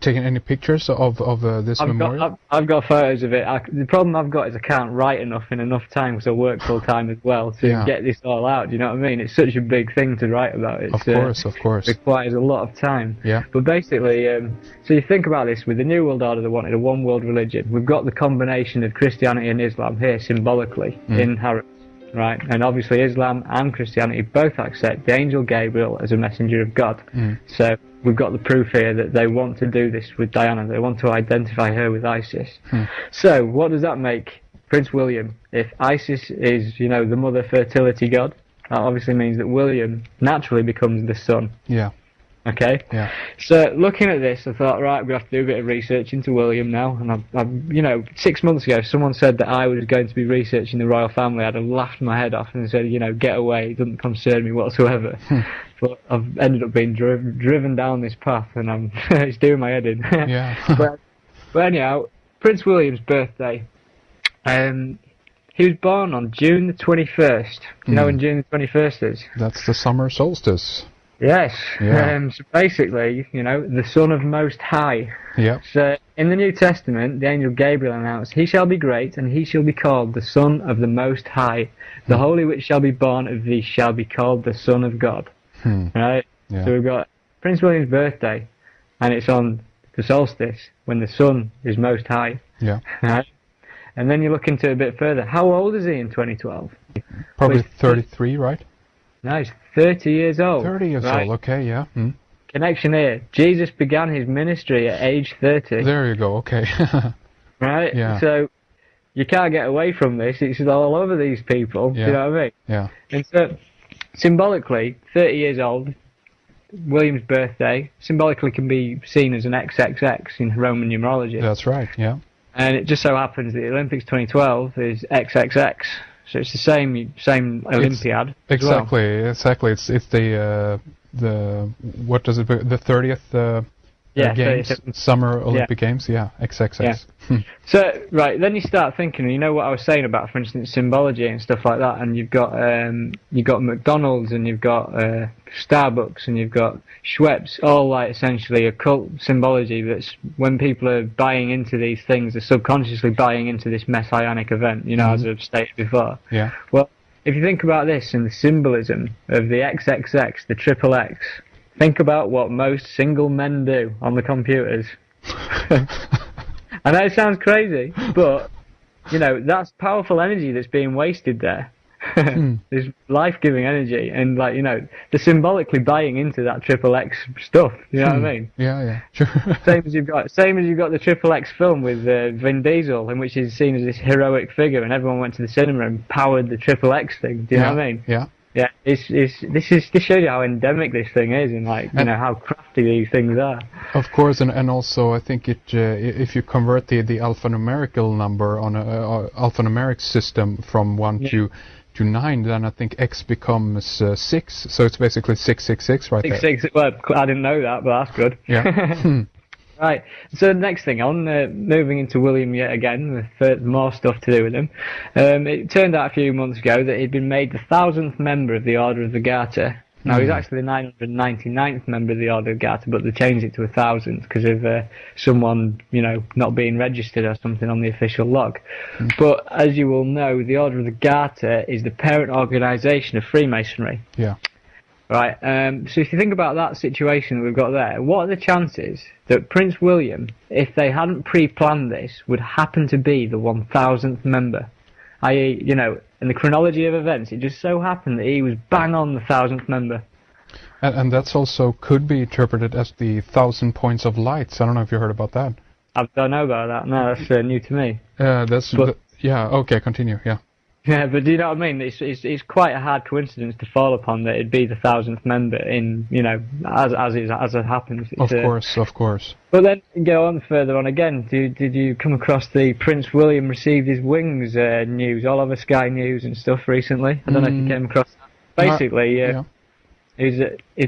taken any pictures of this memorial? I've got photos of it. The problem I've got is I can't write enough in enough time because I work full time as well to get this all out. Do you know what I mean? It's such a big thing to write about. It's, of course. It requires a lot of time. Yeah. But basically, so you think about this with the New World Order, they wanted a one world religion. We've got the combination of Christianity and Islam here symbolically in Harrods. Right, and obviously Islam and Christianity both accept the angel Gabriel as a messenger of God. So we've got the proof here that they want to do this with Diana. They want to identify her with ISIS. So what does that make Prince William? If ISIS is, the mother fertility god, that obviously means that William naturally becomes the son. Yeah. Okay? Yeah. So looking at this, I thought, right, we have to do a bit of research into William now. And I've 6 months ago, someone said that I was going to be researching the royal family. I'd have laughed my head off and said, get away, it doesn't concern me whatsoever. But I've ended up being driven down this path, and it's doing my head in. Yeah. but anyhow, Prince William's birthday. He was born on June the 21st. You know when June the 21st is? That's the summer solstice. Yes. Yeah. So basically, the Son of Most High. Yeah. So in the New Testament, the angel Gabriel announced, "He shall be great, and he shall be called the Son of the Most High. The Holy which shall be born of thee shall be called the Son of God." Right? Yeah. So we've got Prince William's birthday, and it's on the solstice, when the sun is most high. Yeah. Right? And then you look into it a bit further. How old is he in 2012? Probably 33, right? No, he's 30 years old. 30 years old, okay, yeah. Connection here. Jesus began his ministry at age 30. There you go, okay. Right? Yeah. So you can't get away from this. It's all over these people. Yeah. Do you know what I mean? Yeah. And so, symbolically, 30 years old, William's birthday, symbolically can be seen as an XXX in Roman numerology. That's right, yeah. And it just so happens that the Olympics 2012 is XXX. So it's the same Olympiad. Exactly. It's the what does it be? The 30th games, 30th. Summer Olympic Games. Yeah, XXX. Yeah. So right, then you start thinking. You know what I was saying about, for instance, symbology and stuff like that. And you've got McDonald's, and you've got Starbucks, and you've got Schweppes, all like essentially occult symbology. That's when people are buying into these things, they're subconsciously buying into this messianic event. As I've stated before. Yeah. Well, if you think about this and the symbolism of the XXX, the triple X, think about what most single men do on the computers. I know it sounds crazy, but that's powerful energy that's being wasted there. This life-giving energy, and like, you know, they're symbolically buying into that triple X stuff. You know what I mean? Yeah, sure. Same as you've got the triple X film with Vin Diesel, in which he's seen as this heroic figure, and everyone went to the cinema and powered the triple X thing. Do you know what I mean? Yeah. Yeah, this shows you how endemic this thing is, and like, you know, how crafty these things are. Of course, and also I think it if you convert the alphanumerical number on a alphanumeric system from 1 to 9, then I think X becomes 6. So it's basically 666 right there. 666. Well, I didn't know that, but that's good. Yeah. Right, so the next thing on, moving into William yet again, with more stuff to do with him. It turned out a few months ago that he'd been made the 1000th member of the Order of the Garter. Now, he's actually the 999th member of the Order of the Garter, but they changed it to 1000th because of someone, you know, not being registered or something on the official log. But as you will know, the Order of the Garter is the parent organisation of Freemasonry. Yeah. Right, so if you think about that situation that we've got there, what are the chances that Prince William, if they hadn't pre-planned this, would happen to be the 1000th member? I.e., you know, in the chronology of events, it just so happened that he was bang on the 1000th member. And that's also could be interpreted as the 1000 points of lights. I don't know if you heard about that. I don't know about that. No, that's new to me. Yeah, okay, continue, yeah. Yeah, but do you know what I mean? It's quite a hard coincidence to fall upon that it'd be the 1000th member in, you know, as it happens. Of course. But then go on further on again. Did you come across the Prince William received his wings news all over Sky News and stuff recently? I don't know if you came across that. Basically, he's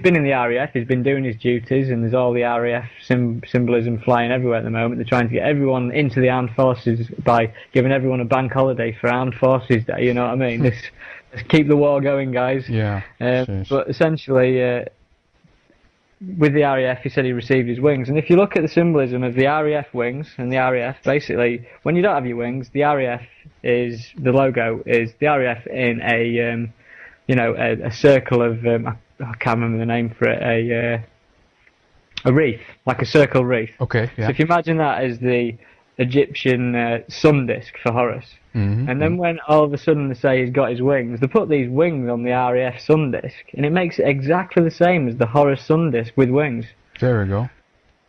been in the RAF, he's been doing his duties, and there's all the RAF symbolism flying everywhere at the moment. They're trying to get everyone into the armed forces by giving everyone a bank holiday for Armed Forces Day, you know what I mean? Let's keep the war going, guys. Yeah. But essentially, with the RAF, he said he received his wings, and if you look at the symbolism of the RAF wings and the RAF, basically, when you don't have your wings, the RAF is, the logo is the RAF in a, you know, a circle of, I can't remember the name for it, a wreath, like a circle wreath. Okay, yeah. So if you imagine that as the Egyptian sun disk for Horus, and then when all of a sudden they say he's got his wings, they put these wings on the RAF sun disk, and it makes it exactly the same as the Horus sun disk with wings. There we go.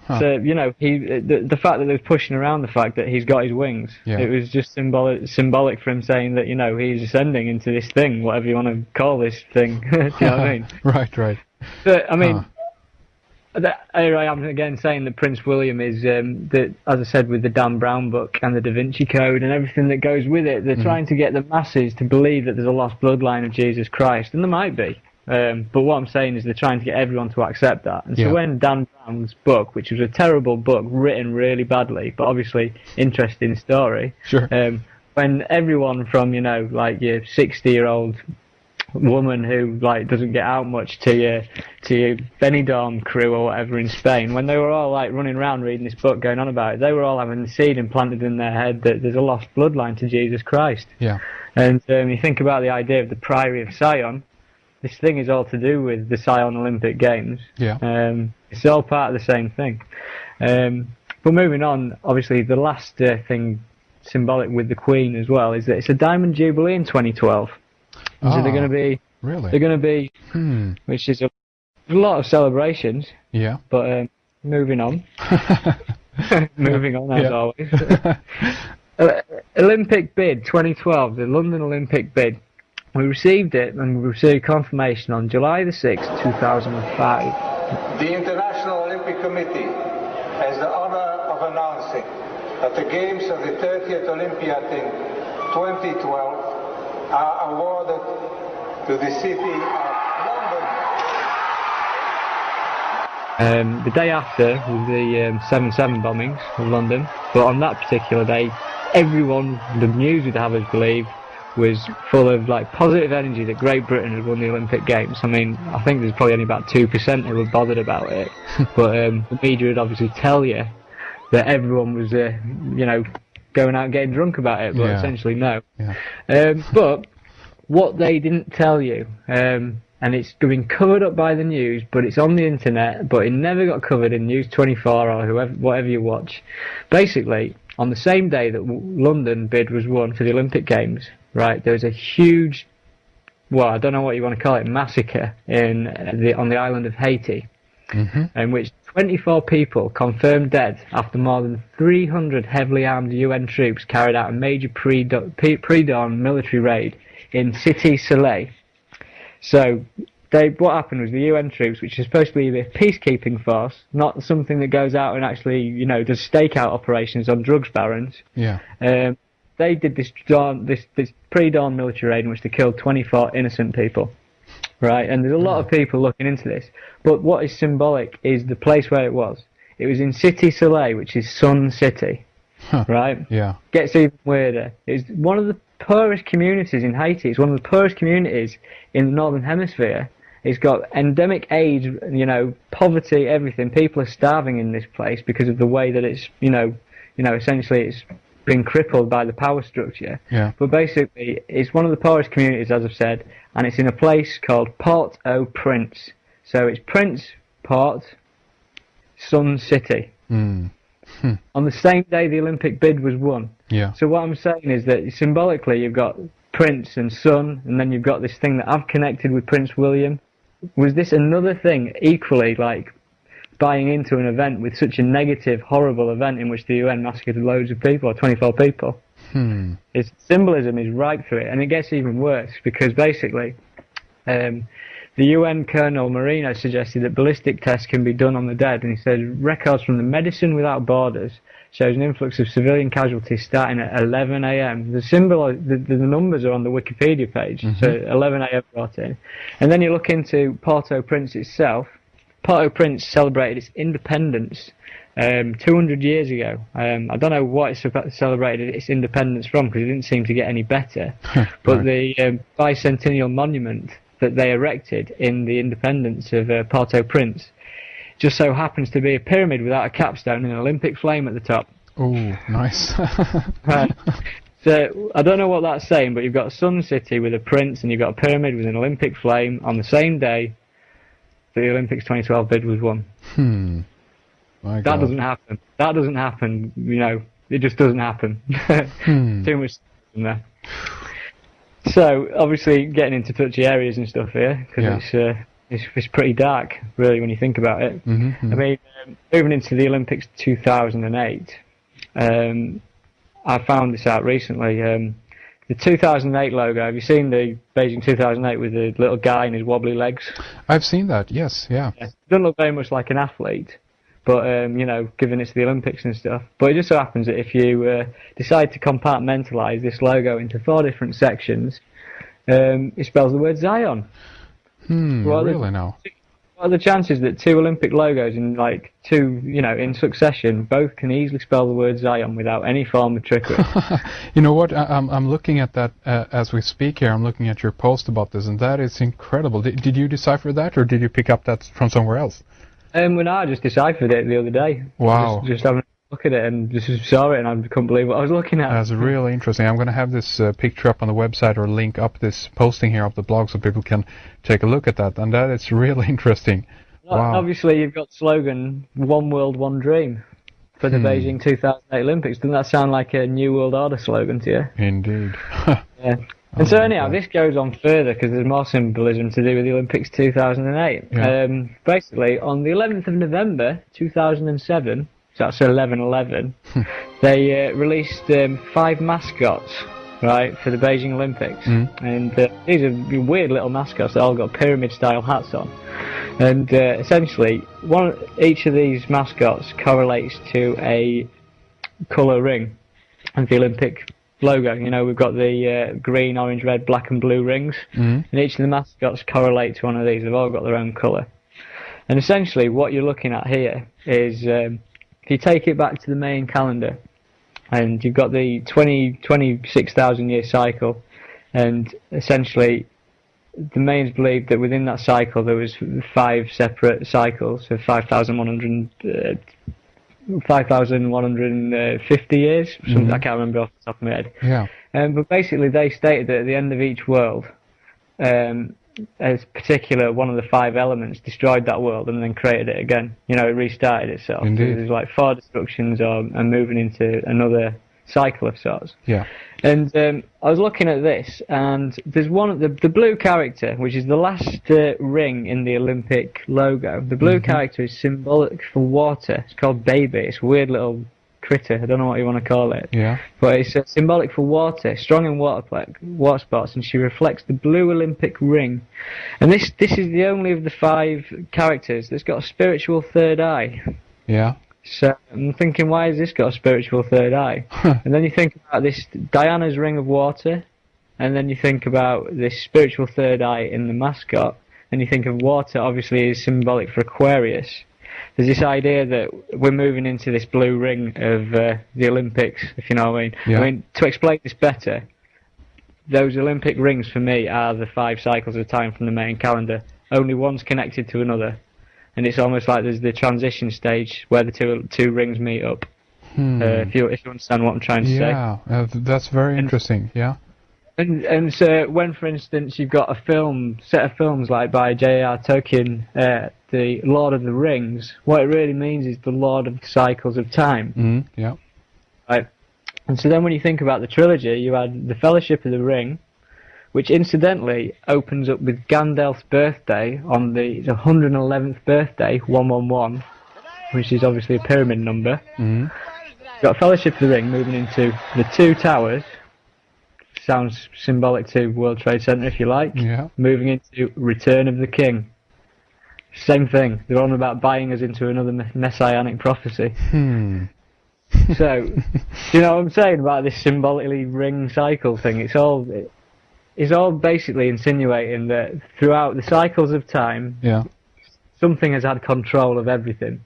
Huh. So, you know, the fact that they was pushing around the fact that he's got his wings, it was just symbolic for him saying that, you know, he's ascending into this thing, whatever you want to call this thing. Do you know what I mean? Right. But, I mean, here I am again saying that Prince William is, that, as I said, with the Dan Brown book and the Da Vinci Code and everything that goes with it, they're trying to get the masses to believe that there's a lost bloodline of Jesus Christ, and there might be. But what I'm saying is they're trying to get everyone to accept that. And so when Dan Brown's book, which was a terrible book, written really badly, but obviously interesting story, when everyone from, you know, like your 60-year-old woman who like doesn't get out much to your Benidorm crew or whatever in Spain, when they were all like running around reading this book going on about it, they were all having the seed implanted in their head that there's a lost bloodline to Jesus Christ. Yeah. And you think about the idea of the Priory of Sion. This thing is all to do with the Sion Olympic Games. Yeah. It's all part of the same thing. But moving on, obviously the last thing symbolic with the Queen as well is that it's a Diamond Jubilee in 2012. So they're going to be, really? They're going to be, which is a lot of celebrations. Yeah. But moving on, moving on as always. Olympic bid 2012, the London Olympic bid. We received it, and we received confirmation on July the 6th, 2005. The International Olympic Committee has the honor of announcing that the Games of the 30th Olympiad in 2012 are awarded to the city of London. The day after was the 7/7 bombings of London, but on that particular day, everyone, the news would have us believe, was full of like positive energy that Great Britain had won the Olympic Games. I mean, I think there's probably only about 2% who were bothered about it, but the media would obviously tell you that everyone was, you know, going out and getting drunk about it, but essentially no. Yeah. But what they didn't tell you, and it's been covered up by the news, but it's on the internet, but it never got covered in News 24 or whatever you watch. Basically, on the same day that London bid was won for the Olympic Games, right, there was a huge well, I don't know what you want to call it, massacre on the island of Haiti, in which 24 people confirmed dead after more than 300 heavily armed UN troops carried out a major pre-dawn military raid in Cité Soleil. So what happened was the UN troops, which is supposed to be the peacekeeping force, not something that goes out and actually, does stakeout operations on drugs barons. Yeah. They did this pre-dawn military raid in which they killed 24 innocent people. Right, and there's a lot of people looking into this. But what is symbolic is the place where it was. It was in Cité Soleil, which is Sun City. Right? Yeah. Gets even weirder. It's one of the poorest communities in Haiti. It's one of the poorest communities in the Northern Hemisphere. It's got endemic AIDS, poverty, everything. People are starving in this place because of the way that it's, essentially it's been crippled by the power structure. Yeah. But basically, it's one of the poorest communities, as I've said, and it's in a place called Port-au-Prince. So it's Prince, Port, Sun City. On the same day the Olympic bid was won. Yeah. So what I'm saying is that symbolically you've got Prince and Sun, and then you've got this thing that I've connected with Prince William. Was this another thing equally like buying into an event with such a negative, horrible event in which the UN massacred loads of people, or 24 people? Its symbolism is right through it, and it gets even worse because basically the UN Colonel Marino suggested that ballistic tests can be done on the dead, and he said records from the Medicine Without Borders shows an influx of civilian casualties starting at 11 a.m. The numbers are on the Wikipedia page, so 11 a.m. brought in. And then you look into Port-au-Prince itself. Port-au-Prince celebrated its independence 200 years ago. I don't know what it celebrated its independence from because it didn't seem to get any better. But the bicentennial monument that they erected in the independence of Port-au-Prince just so happens to be a pyramid without a capstone and an Olympic flame at the top. Oh, nice. Right. So I don't know what that's saying, but you've got Sun City with a prince and you've got a pyramid with an Olympic flame on the same day the Olympics 2012 bid was won. My that God. doesn't happen. That doesn't happen. It just doesn't happen. Too much in there. So obviously getting into touchy areas and stuff here because it's pretty dark, really, when you think about it. I mean, moving into the Olympics 2008, I found this out recently. The 2008 logo, have you seen the Beijing 2008 with the little guy and his wobbly legs? I've seen that, yes, yeah. It doesn't look very much like an athlete, but, given it's the Olympics and stuff. But it just so happens that if you decide to compartmentalise this logo into 4 different sections, it spells the word Zion. Really now? What are the chances that 2 Olympic logos in in succession both can easily spell the word Zion without any form of trickery? You know what? I'm looking at that as we speak here. I'm looking at your post about this, and that is incredible. Did you decipher that, or did you pick up that from somewhere else? When I just deciphered it the other day. Wow. Just having a look at it and just saw it, and I couldn't believe what I was looking at. That's really interesting. I'm going to have this picture up on the website or link up this posting here up the blog so people can take a look at that. And that is really interesting. Wow. Obviously, you've got the slogan, One World, One Dream, for the Beijing 2008 Olympics. Doesn't that sound like a New World Order slogan to you? Indeed. Yeah. And so anyhow, this goes on further because there's more symbolism to do with the Olympics 2008. Yeah. Basically, on the 11th of November 2007, so that's 11/11, they released 5 mascots, right, for the Beijing Olympics. And these are weird little mascots that all got pyramid-style hats on. And essentially, each of these mascots correlates to a colour ring of the Olympic logo. We've got the green, orange, red, black and blue rings, and each of the mascots correlate to one of these. They've all got their own colour. And essentially what you're looking at here is, if you take it back to the main calendar, and you've got the 26,000 year cycle, and essentially the Mayans believed that within that cycle there was 5 separate cycles of 5,150 years. I can't remember off the top of my head. Yeah. But basically they stated that at the end of each world, a particular one of the 5 elements destroyed that world and then created it again. It restarted itself. Indeed. So there's like 4 destructions and moving into another cycle of sorts. Yeah. And I was looking at this, and there's one, the blue character, which is the last ring in the Olympic logo. The blue character is symbolic for water. It's called Baby. It's a weird little critter. I don't know what you want to call it. Yeah. But it's symbolic for water, strong in water sports, and she reflects the blue Olympic ring. And this is the only of the 5 characters that's got a spiritual third eye. Yeah. So I'm thinking, why has this got a spiritual third eye? And then you think about this Diana's ring of water, and then you think about this spiritual third eye in the mascot, and you think of water obviously is symbolic for Aquarius. There's this idea that we're moving into this blue ring of the Olympics, if you know what I mean. Yeah. I mean, to explain this better, those Olympic rings for me are the 5 cycles of time from the main calendar. Only one's connected to another. And it's almost like there's the transition stage where the two rings meet up. If you understand what I'm trying to say. Yeah, that's very interesting. Yeah. And so when, for instance, you've got a set of films like by J.R. Tolkien, the Lord of the Rings, what it really means is the Lord of the Cycles of Time. Yeah. Right. And so then when you think about the trilogy, you had the Fellowship of the Ring, which incidentally opens up with Gandalf's birthday on the 111th birthday, 111, which is obviously a pyramid number. You've got Fellowship of the Ring moving into the 2 towers. Sounds symbolic to World Trade Center, if you like. Yeah. Moving into Return of the King. Same thing. They're on about buying us into another messianic prophecy. So, do you know what I'm saying about this symbolically ring cycle thing? It's all basically insinuating that throughout the cycles of time, something has had control of everything.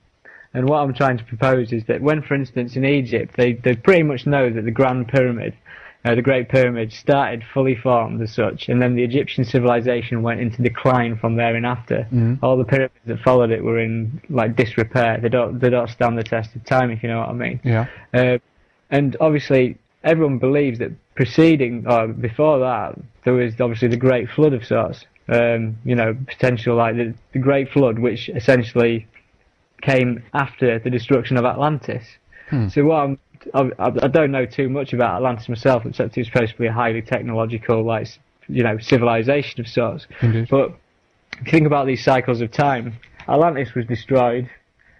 And what I'm trying to propose is that when, for instance, in Egypt, they pretty much know that the Grand Pyramid, the Great Pyramid, started fully formed as such, and then the Egyptian civilization went into decline from there and after. All the pyramids that followed it were in like disrepair. They don't stand the test of time, if you know what I mean. Yeah. And obviously, everyone believes that preceding or before that, there was obviously the Great Flood of sorts. Potential like the Great Flood, which essentially came after the destruction of Atlantis. So I don't know too much about Atlantis myself, except it's supposed to be a highly technological, civilization of sorts. Indeed. But if you think about these cycles of time, Atlantis was destroyed.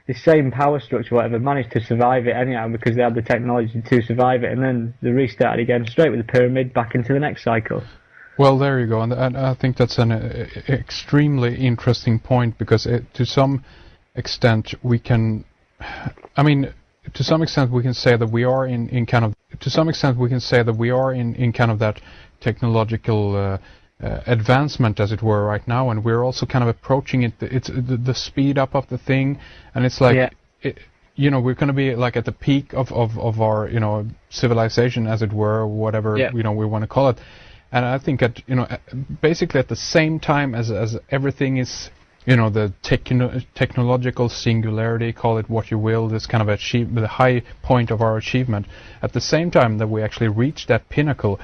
The same power structure, whatever, managed to survive it anyhow because they had the technology to survive it, and then they restarted again straight with the pyramid back into the next cycle. Well, there you go, and I think that's an extremely interesting point because to some extent we can, to some extent we can say that we are in kind of that technological advancement, as it were, right now, and we're also kind of approaching it. It's the speed up of the thing, and it's like, we're going to be like at the peak of our civilization, as it were, whatever we want to call it. And I think basically at the same time as everything is, the technological singularity, call it what you will, this kind of the high point of our achievement. At the same time that we actually reach that pinnacle,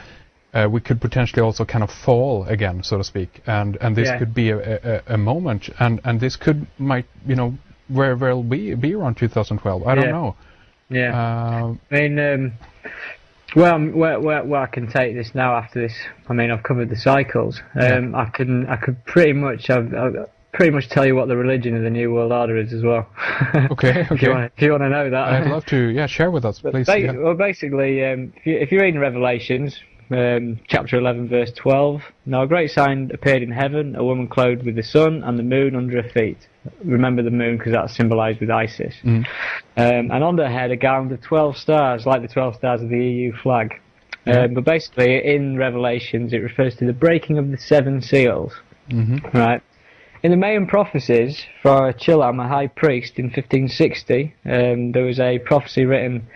we could potentially also kind of fall again, so to speak, and this could be a moment, and this might where we'll be around 2012. I don't know. Where I can take this now after this. I've covered the cycles. I could pretty much tell you what the religion of the New World Order is as well. Okay. If you want to know that, I'd love to. Share with us, please. Well, basically, if you're reading Revelations, chapter 11, verse 12. Now a great sign appeared in heaven: a woman clothed with the sun and the moon under her feet. Remember the moon because that's symbolised with Isis. And on her head a garland of 12 stars, like the 12 stars of the EU flag. But basically, in Revelations, it refers to the breaking of the 7 seals. Right. In the main prophecies for Chilam, a high priest, in 1560, there was a prophecy written,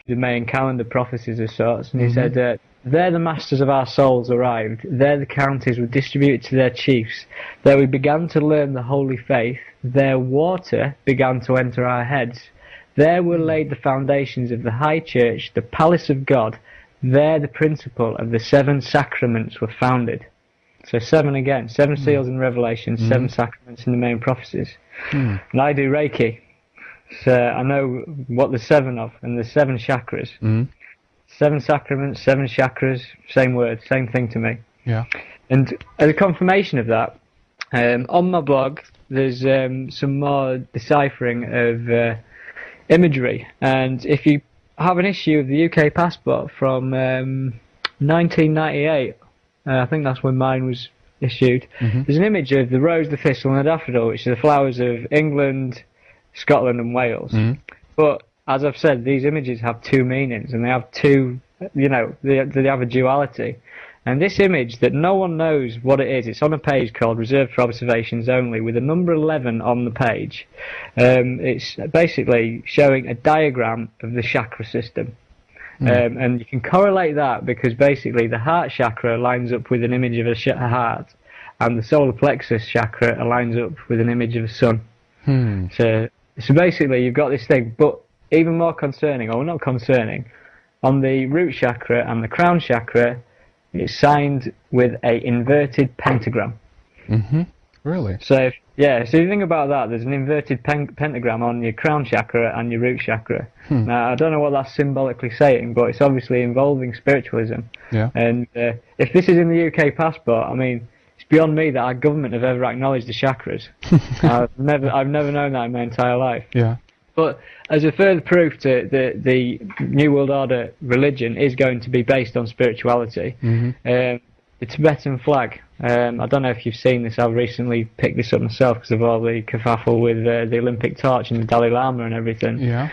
the main calendar prophecies of sorts, and he said that there the masters of our souls arrived, there the counties were distributed to their chiefs, there we began to learn the holy faith, there water began to enter our heads, there were laid the foundations of the high church, the palace of God, there the principle of the 7 sacraments were founded. So 7 again, 7 seals in Revelation, 7 sacraments in the main prophecies. And I do Reiki, so I know what there's 7 of, and there's 7 chakras. 7 sacraments, 7 chakras, same word, same thing to me. Yeah. And as a confirmation of that, on my blog, there's some more deciphering of imagery. And if you have an issue of the UK passport from 1998, I think that's when mine was issued, there's an image of the rose, the thistle, and the daffodil, which are the flowers of England, Scotland, and Wales. But as I've said, these images have 2 meanings, and they have 2, you know, they have a duality. And this image that no one knows what it is, it's on a page called Reserved for Observations Only, with a number 11 on the page. It's basically showing a diagram of the chakra system. And you can correlate that because basically the heart chakra lines up with an image of a heart, and the solar plexus chakra aligns up with an image of a sun. So basically you've got this thing, but even more concerning, or not concerning, on the root chakra and the crown chakra, it's signed with a inverted pentagram. Really? So yeah, so you think about that, there's an inverted pentagram on your crown chakra and your root chakra. Now, I don't know what that's symbolically saying, but it's obviously involving spiritualism. Yeah. And if this is in the UK passport, I mean, it's beyond me that our government have ever acknowledged the chakras. I've never known that in my entire life. Yeah. But as a further proof to the New World Order religion is going to be based on spirituality, the Tibetan flag. I don't know if you've seen this. I've recently picked this up myself because of all the kerfuffle with the Olympic torch and the Dalai Lama and everything. Yeah.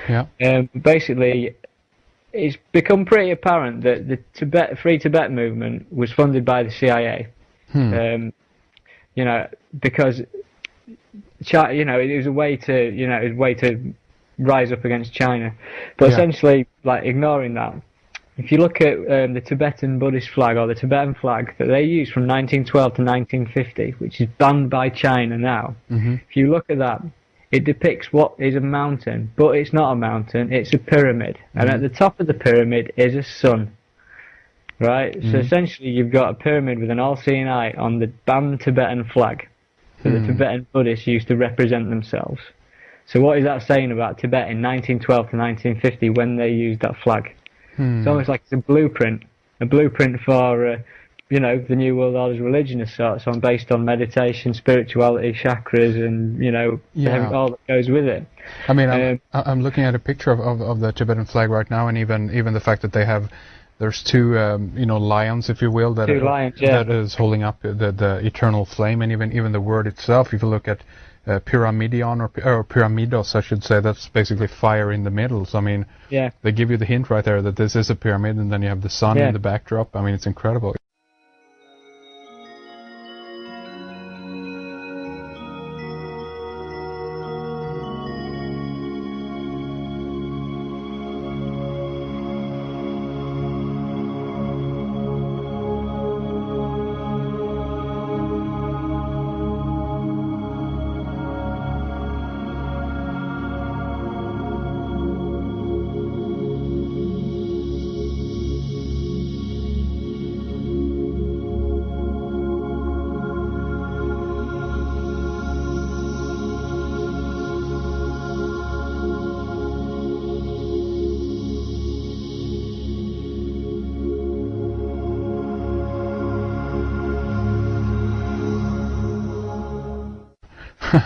Basically, it's become pretty apparent that the Free Tibet movement was funded by the CIA. You know, because you know, it was a way to rise up against China. But essentially, like, ignoring that, if you look at the Tibetan Buddhist flag, or the Tibetan flag that they used from 1912 to 1950, which is banned by China now, if you look at that, it depicts what is a mountain, but it's not a mountain, it's a pyramid. And at the top of the pyramid is a sun. Right? So essentially you've got a pyramid with an all-seeing eye on the banned Tibetan flag that the Tibetan Buddhists used to represent themselves. So what is that saying about Tibet in 1912 to 1950 when they used that flag? It's almost like it's a blueprint for, you know, the New World Order's religion of sorts, based on meditation, spirituality, chakras, and, you know, all that goes with it. I mean, I'm looking at a picture of the Tibetan flag right now, and even the fact that there's 2, you know, lions, if you will, that is holding up the eternal flame, and even the word itself. If you look at Pyramidion or Pyramidos, I should say, that's basically fire in the middle. So I mean, they give you the hint right there that this is a pyramid, and then you have the sun in the backdrop. I mean, it's incredible.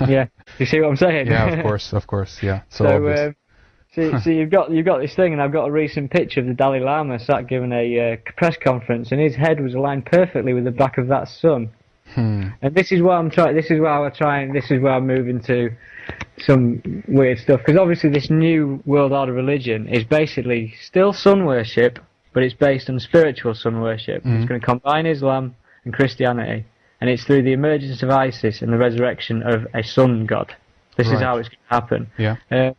Yeah, you see what I'm saying? Yeah, of course, yeah. So you've got this thing, and I've got a recent picture of the Dalai Lama sat giving a press conference, and his head was aligned perfectly with the back of that sun. And this is where I'm trying. This is where I'm moving to some weird stuff, because obviously this New World Order religion is basically still sun worship, but it's based on spiritual sun worship. It's going to combine Islam and Christianity. And it's through the emergence of Isis and the resurrection of a sun god. This is how it's going to happen. Yeah.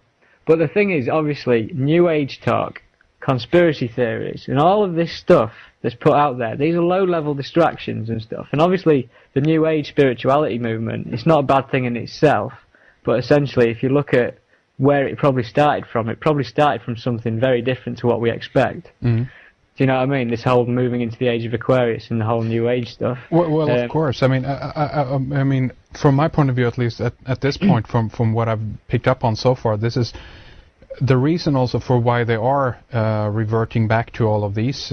But the thing is, obviously, New Age talk, conspiracy theories, and all of this stuff that's put out there, these are low-level distractions and stuff. And obviously, the New Age spirituality movement, it's not a bad thing in itself, but essentially, if you look at where it probably started from something very different to what we expect. Do you know what I mean? This whole moving into the age of Aquarius and the whole New Age stuff. Well, of course. I mean, from my point of view, at least at this point, from what I've picked up on so far, this is the reason also for why they are reverting back to all of these,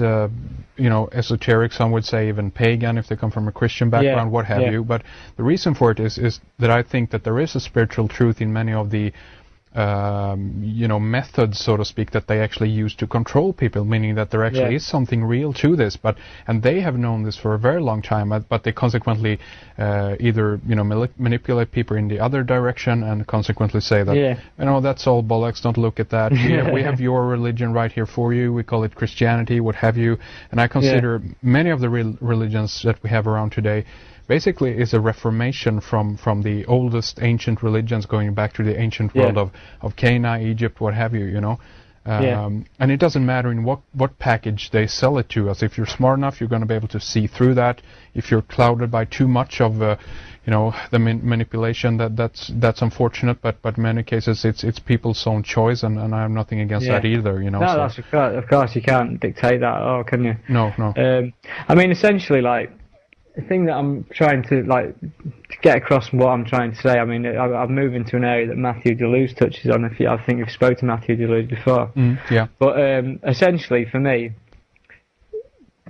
esoteric, some would say even pagan if they come from a Christian background, what have you. But the reason for it is that I think that there is a spiritual truth in many of the methods, so to speak, that they actually use to control people, meaning that there actually is something real to this. And they have known this for a very long time, but they consequently either manipulate people in the other direction and consequently say that that's all bollocks. Don't look at that. We have your religion right here for you. We call it Christianity, what have you. And I consider many of the religions that we have around today basically is a reformation from the oldest ancient religions going back to the ancient world of Cana, Egypt, what have you, and it doesn't matter in what package they sell it to us. If you're smart enough, you're going to be able to see through that. If you're clouded by too much of the manipulation, that's unfortunate, but in many cases it's people's own choice, and I have nothing against that either, No, that's of course you can't dictate that at all, can you? No. I mean, essentially, like, the thing that I'm trying to get across what I'm trying to say, I mean, I've moved into an area that Matthew Deleuze touches on. I think you've spoken to Matthew Deleuze before. But essentially, for me,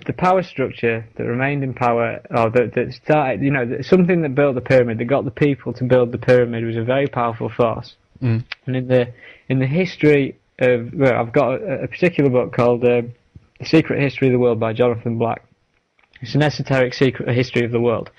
the power structure that remained in power, or that started, something that built the pyramid, that got the people to build the pyramid, was a very powerful force. And in the history of, I've got a particular book called The Secret History of the World by Jonathan Black. It's an esoteric secret history of the world,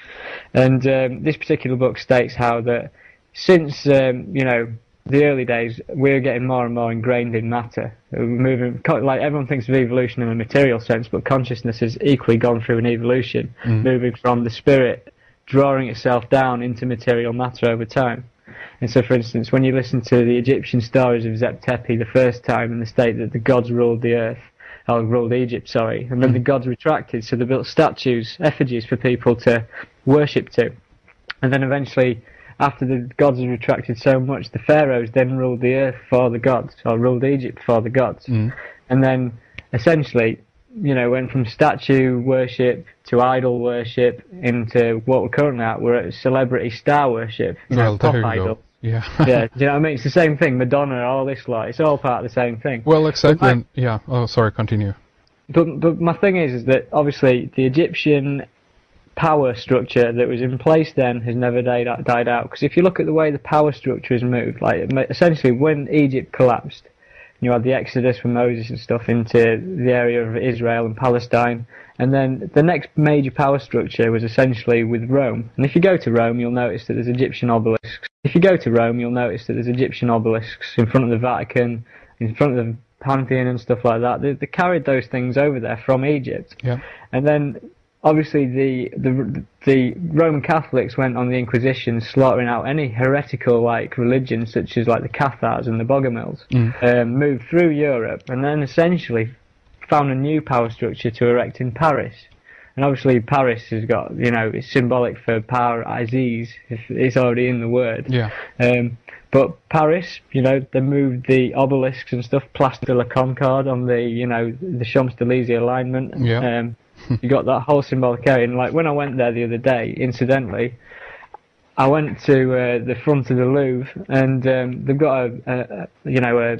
and this particular book states how that since the early days, we're getting more and more ingrained in matter. We're moving, like, everyone thinks of evolution in a material sense, but consciousness has equally gone through an evolution, moving from the spirit drawing itself down into material matter over time. And so, for instance, when you listen to the Egyptian stories of Zep Tepi the first time, and the state that the gods ruled the earth, or ruled Egypt, sorry, and then the gods retracted, so they built statues, effigies for people to worship to. And then eventually, after the gods had retracted so much, the pharaohs then ruled the earth for the gods, or ruled Egypt for the gods. And then, essentially, went from statue worship to idol worship into what we're currently at. We're at celebrity star worship, pop idol. Yeah. Do you know what I mean? It's the same thing. Madonna, all this lot. It's all part of the same thing. Well, exactly. Oh, sorry. Continue. But my thing is that obviously the Egyptian power structure that was in place then has never died out. Because if you look at the way the power structure has moved, like essentially when Egypt collapsed, you had the Exodus from Moses and stuff into the area of Israel and Palestine. And then the next major power structure was essentially with Rome. And if you go to Rome, you'll notice that there's Egyptian obelisks. In front of the Vatican, in front of the Pantheon and stuff like that. They carried those things over there from Egypt. And then, obviously, the Roman Catholics went on the Inquisition, slaughtering out any heretical religions such as the Cathars and the Bogomils. Moved through Europe, and then essentially found a new power structure to erect in Paris. And obviously Paris has got, it's symbolic for paradise, it's already in the word. But Paris, they moved the obelisks and stuff, Place de la Concorde on the Champs-Élysées alignment. You got that whole symbolic area. And when I went there the other day, incidentally, I went to the front of the Louvre, and they've got a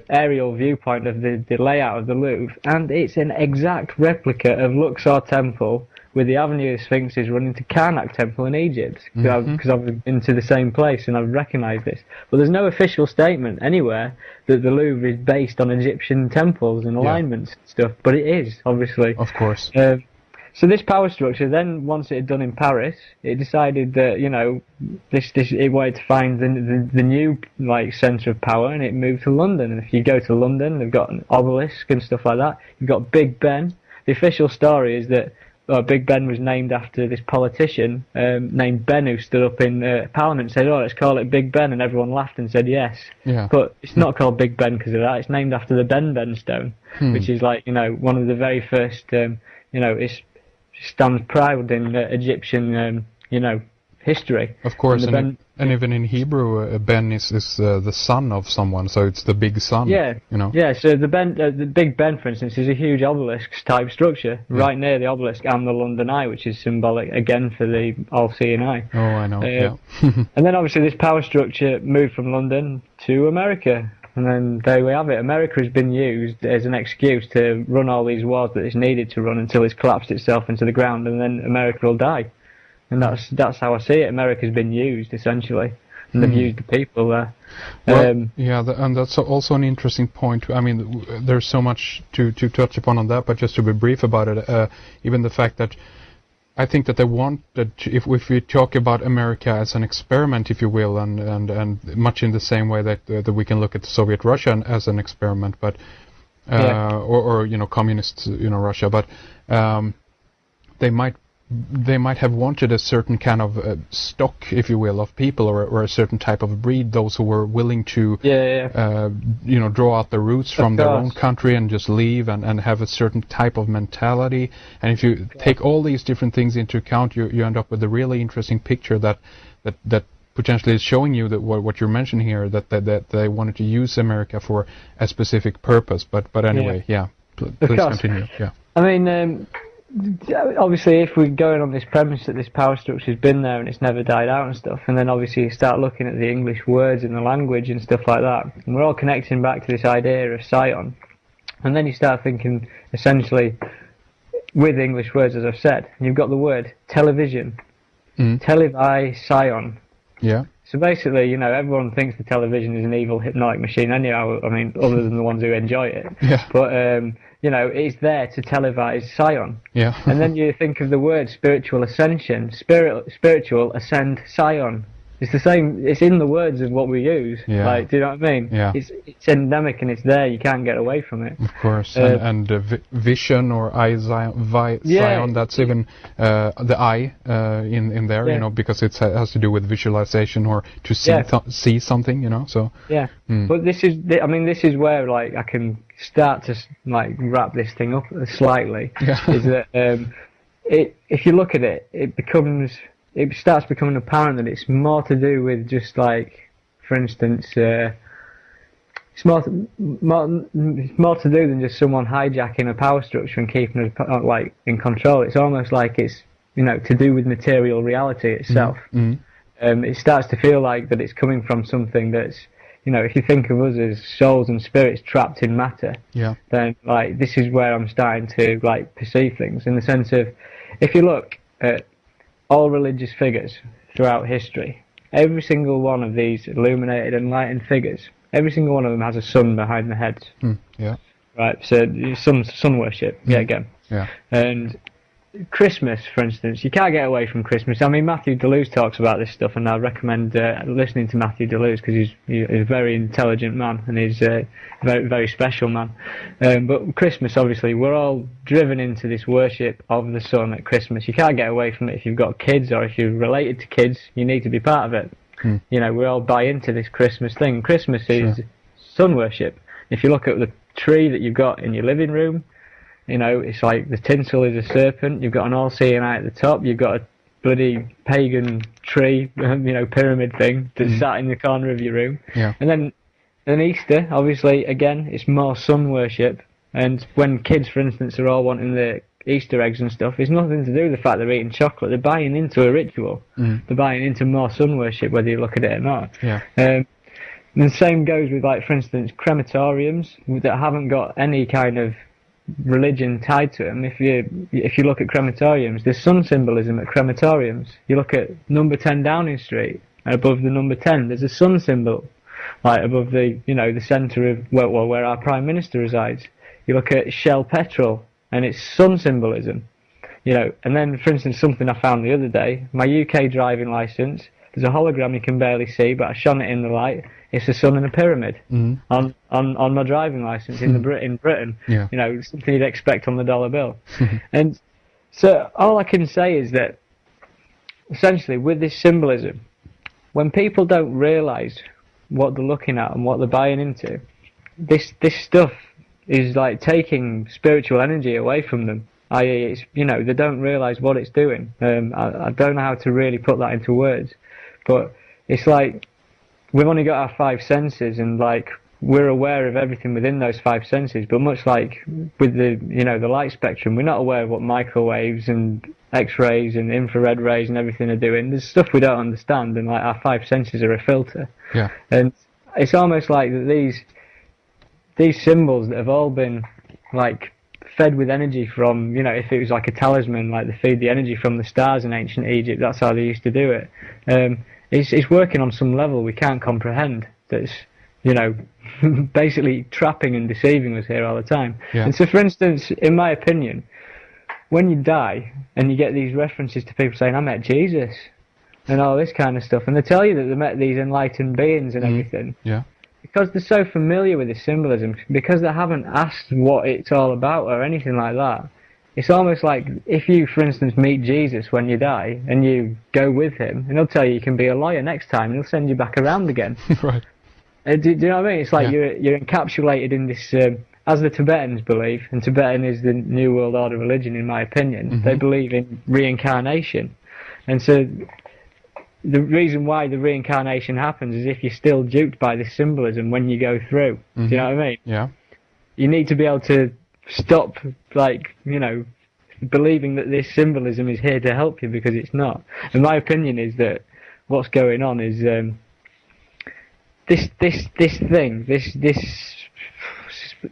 aerial viewpoint of the layout of the Louvre, and it's an exact replica of Luxor Temple, with the Avenue of Sphinxes running to Karnak Temple in Egypt, because I've been to the same place and I've recognised this. But there's no official statement anywhere that the Louvre is based on Egyptian temples and alignments and stuff, but it is, obviously. Of course. So this power structure, then once it had done in Paris, it decided that it wanted to find the new centre of power, and it moved to London. And if you go to London, they've got an obelisk and stuff like that. You've got Big Ben. The official story is that Big Ben was named after this politician named Ben, who stood up in Parliament and said, "Oh, let's call it Big Ben," and everyone laughed and said yes. But it's not called Big Ben because of that. It's named after the Ben stone, which is one of the very first. It stands proud in Egyptian, history. Of course, and even in Hebrew, Ben is the son of someone, so it's the big son. So the Big Ben, for instance, is a huge obelisk type structure right near the obelisk and the London Eye, which is symbolic again for the all-seeing eye. Oh, I know. And then obviously this power structure moved from London to America. And then there we have it. America has been used as an excuse to run all these wars that it's needed to run until it's collapsed itself into the ground, and then America will die. And that's how I see it. America's been used, essentially, and they've used the people there. Well, and that's also an interesting point. I mean, there's so much to touch upon on that, but just to be brief about it, even the fact that I think that they want that if we talk about America as an experiment, if you will, and much in the same way that we can look at Soviet Russia as an experiment, but or communist Russia, but they might have wanted a certain kind of stock, if you will, of people or a certain type of breed, those who were willing to draw out the roots from their own country and just leave and have a certain type of mentality. And if you take all these different things into account, you end up with a really interesting picture that potentially is showing you that what you're mentioning here, that they wanted to use America for a specific purpose. But anyway, please continue. Yeah. I mean, obviously, if we're going on this premise that this power structure's been there and it's never died out and stuff, and then obviously you start looking at the English words and the language and stuff like that, and we're all connecting back to this idea of scion, and then you start thinking, essentially, with English words, as I've said, you've got the word television, televi scion. Yeah. So basically, everyone thinks the television is an evil hypnotic machine anyhow, I mean, other than the ones who enjoy it. Yeah. But, it's there to televise scion. Yeah. And then you think of the word spiritual ascension, spiritual ascend scion. It's the same, it's in the words of what we use. Yeah. Like, do you know what I mean? Yeah. It's endemic and it's there, you can't get away from it. Of course. And vision or scion, that's even the eye in there, because it has to do with visualization or to see something, so. Yeah. But this is where, like, I can start to, like, wrap this thing up slightly. Yeah. Is that if you look at it, it starts becoming apparent that it's more to do with just, like, for instance, it's more to do than just someone hijacking a power structure and keeping it, like, in control. It's almost like it's, to do with material reality itself. It starts to feel like that it's coming from something that's, if you think of us as souls and spirits trapped in matter, then, like, this is where I'm starting to, like, perceive things, in the sense of, if you look at all religious figures throughout history, every single one of these illuminated, enlightened figures, every single one of them has a sun behind their heads. Right, so sun worship, again. Yeah. And Christmas, for instance, you can't get away from Christmas. I mean, Matthew Deleuze talks about this stuff, and I recommend listening to Matthew Deleuze, because he's a very intelligent man, and he's a very, very special man. But Christmas, obviously, we're all driven into this worship of the sun at Christmas. You can't get away from it. If you've got kids or if you're related to kids, you need to be part of it. We all buy into this Christmas thing. Christmas is sun worship. If you look at the tree that you've got in your living room, it's like the tinsel is a serpent. You've got an all-seeing eye at the top. You've got a bloody pagan tree, pyramid thing that's sat in the corner of your room. Yeah. And then Easter, obviously, again, it's more sun worship. And when kids, for instance, are all wanting the Easter eggs and stuff, it's nothing to do with the fact they're eating chocolate. They're buying into a ritual. They're buying into more sun worship, whether you look at it or not. Yeah. And the same goes with, like, for instance, crematoriums that haven't got any kind of religion tied to them. If you look at crematoriums, there's sun symbolism at crematoriums. You look at number 10 Downing Street, and above the number 10 there's a sun symbol, like above the the centre of where our Prime Minister resides. You look at Shell Petrol, and it's sun symbolism. And then, for instance, something I found the other day, my UK driving licence, there's a hologram you can barely see, but I shone it in the light. It's a sun and a pyramid on my driving licence in Britain. Yeah. Something you'd expect on the dollar bill. And so all I can say is that, essentially, with this symbolism, when people don't realise what they're looking at and what they're buying into, this stuff is like taking spiritual energy away from them. I.e., it's, they don't realise what it's doing. I don't know how to really put that into words, but it's like, we've only got our 5 senses, and, like, we're aware of everything within those 5 senses, but much like with the the light spectrum, we're not aware of what microwaves and X-rays and infrared rays and everything are doing. There's stuff we don't understand, and, like, our 5 senses are a filter. Yeah. And it's almost like that these symbols that have all been like fed with energy from, you know, if it was like a talisman, like they feed the energy from the stars in ancient Egypt, that's how they used to do it. It's working on some level we can't comprehend, that's, you know, basically trapping and deceiving us here all the time. Yeah. And so, for instance, in my opinion, when you die and you get these references to people saying, I met Jesus, and all this kind of stuff, and they tell you that they met these enlightened beings and everything, Yeah. because they're so familiar with this symbolism, because they haven't asked what it's all about or anything like that, it's almost like if you, for instance, meet Jesus when you die, and you go with him, and he'll tell you can be a lawyer next time, and he'll send you back around again. Right. Do you know what I mean? It's like you're encapsulated in this, as the Tibetans believe, and Tibetan is the New World Order religion, in my opinion, they believe in reincarnation. And so the reason why the reincarnation happens is if you're still duped by this symbolism when you go through. Do you know what I mean? Yeah. You need to be able to stop, like, you know, believing that this symbolism is here to help you, because it's not. And my opinion is that what's going on is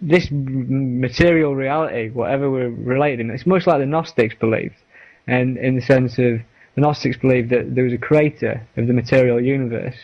this material reality, whatever we're related in, it's much like the Gnostics believed, and in the sense of the Gnostics believed that there was a creator of the material universe,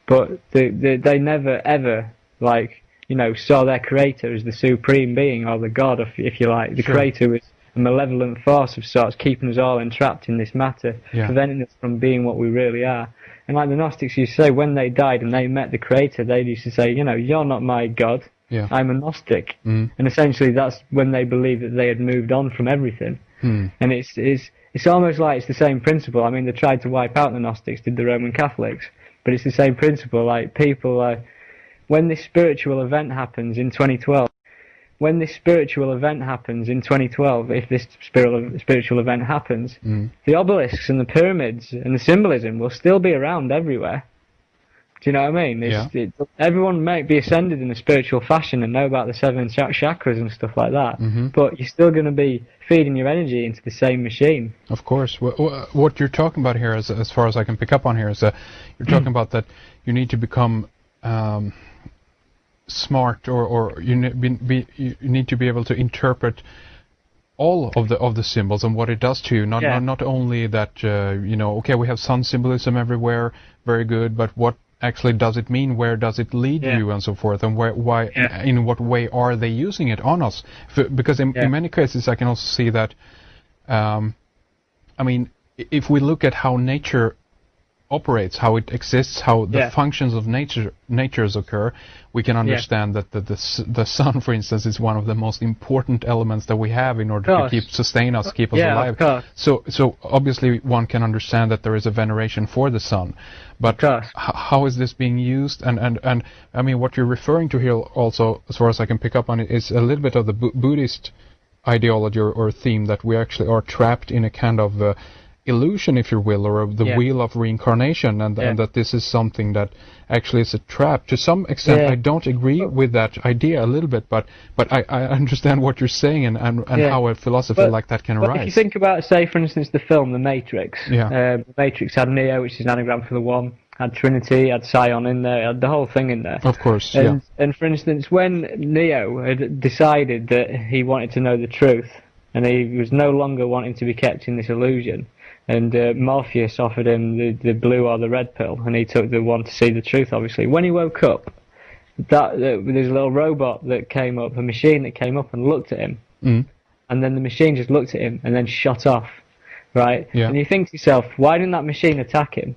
but they never ever, like, you know, saw their creator as the supreme being or the god, if you like. The creator was a malevolent force of sorts, keeping us all entrapped in this matter, preventing us from being what we really are. And like the Gnostics used to say, when they died and they met the creator, they used to say, you know, you're not my god, I'm a Gnostic. And essentially that's when they believed that they had moved on from everything. And it's almost like it's the same principle. I mean, they tried to wipe out the Gnostics, did the Roman Catholics, but it's the same principle. Like, people, when this spiritual event happens in 2012, if this spiritual event happens, the obelisks and the pyramids and the symbolism will still be around everywhere. Do you know what I mean? Everyone might be ascended in a spiritual fashion and know about the 7 chakras and stuff like that, but you're still going to be feeding your energy into the same machine. Of course. What you're talking about here, as far as I can pick up on here, is that you're talking about that you need to become smart, or you need to be able to interpret all of the symbols and what it does to you. Not only that, you know, okay, we have sun symbolism everywhere, very good, but what actually does it mean? Where does it lead you, and so forth? And why? In what way are they using it on us? Because in many cases, I can also see that. I mean, if we look at how nature operates, how it exists, how the functions of natures occur, we can understand that the sun, for instance, is one of the most important elements that we have in order to sustain us, keep us alive. So obviously one can understand that there is a veneration for the sun, but how is this being used? And I mean, what you're referring to here also, as far as I can pick up on it, is a little bit of the Buddhist ideology or theme, that we actually are trapped in a kind of illusion, if you will, or the wheel of reincarnation, and that this is something that actually is a trap. To some extent, I don't agree with that idea a little bit, but I understand what you're saying, and how a philosophy like that can arise. If you think about, say, for instance, the film The Matrix, The Matrix had Neo, which is an anagram for the One, had Trinity, had Sion in there, had the whole thing in there. Of course, And for instance, when Neo had decided that he wanted to know the truth, and he was no longer wanting to be kept in this illusion, and Morpheus offered him the blue or the red pill, and he took the one to see the truth, obviously. When he woke up, there's a little robot that came up, a machine that came up and looked at him, and then the machine just looked at him and then shut off, right? And you think to yourself, why didn't that machine attack him?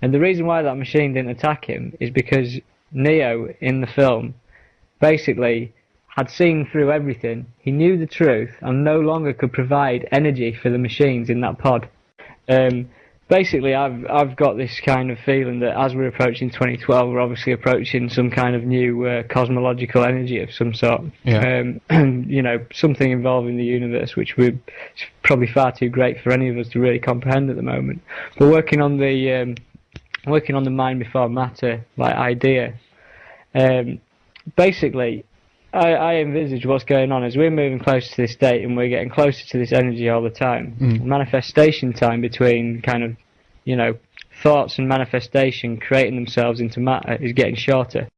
And the reason why that machine didn't attack him is because Neo, in the film, basically had seen through everything. He knew the truth and no longer could provide energy for the machines in that pod. Basically, I've got this kind of feeling that as we're approaching 2012, we're obviously approaching some kind of new cosmological energy of some sort. You know, something involving the universe, which is probably far too great for any of us to really comprehend at the moment. We're working on the mind before matter, like, idea. Basically, I envisage what's going on as we're moving closer to this state, and we're getting closer to this energy all the time. Manifestation time between kind of, you know, thoughts and manifestation creating themselves into matter is getting shorter.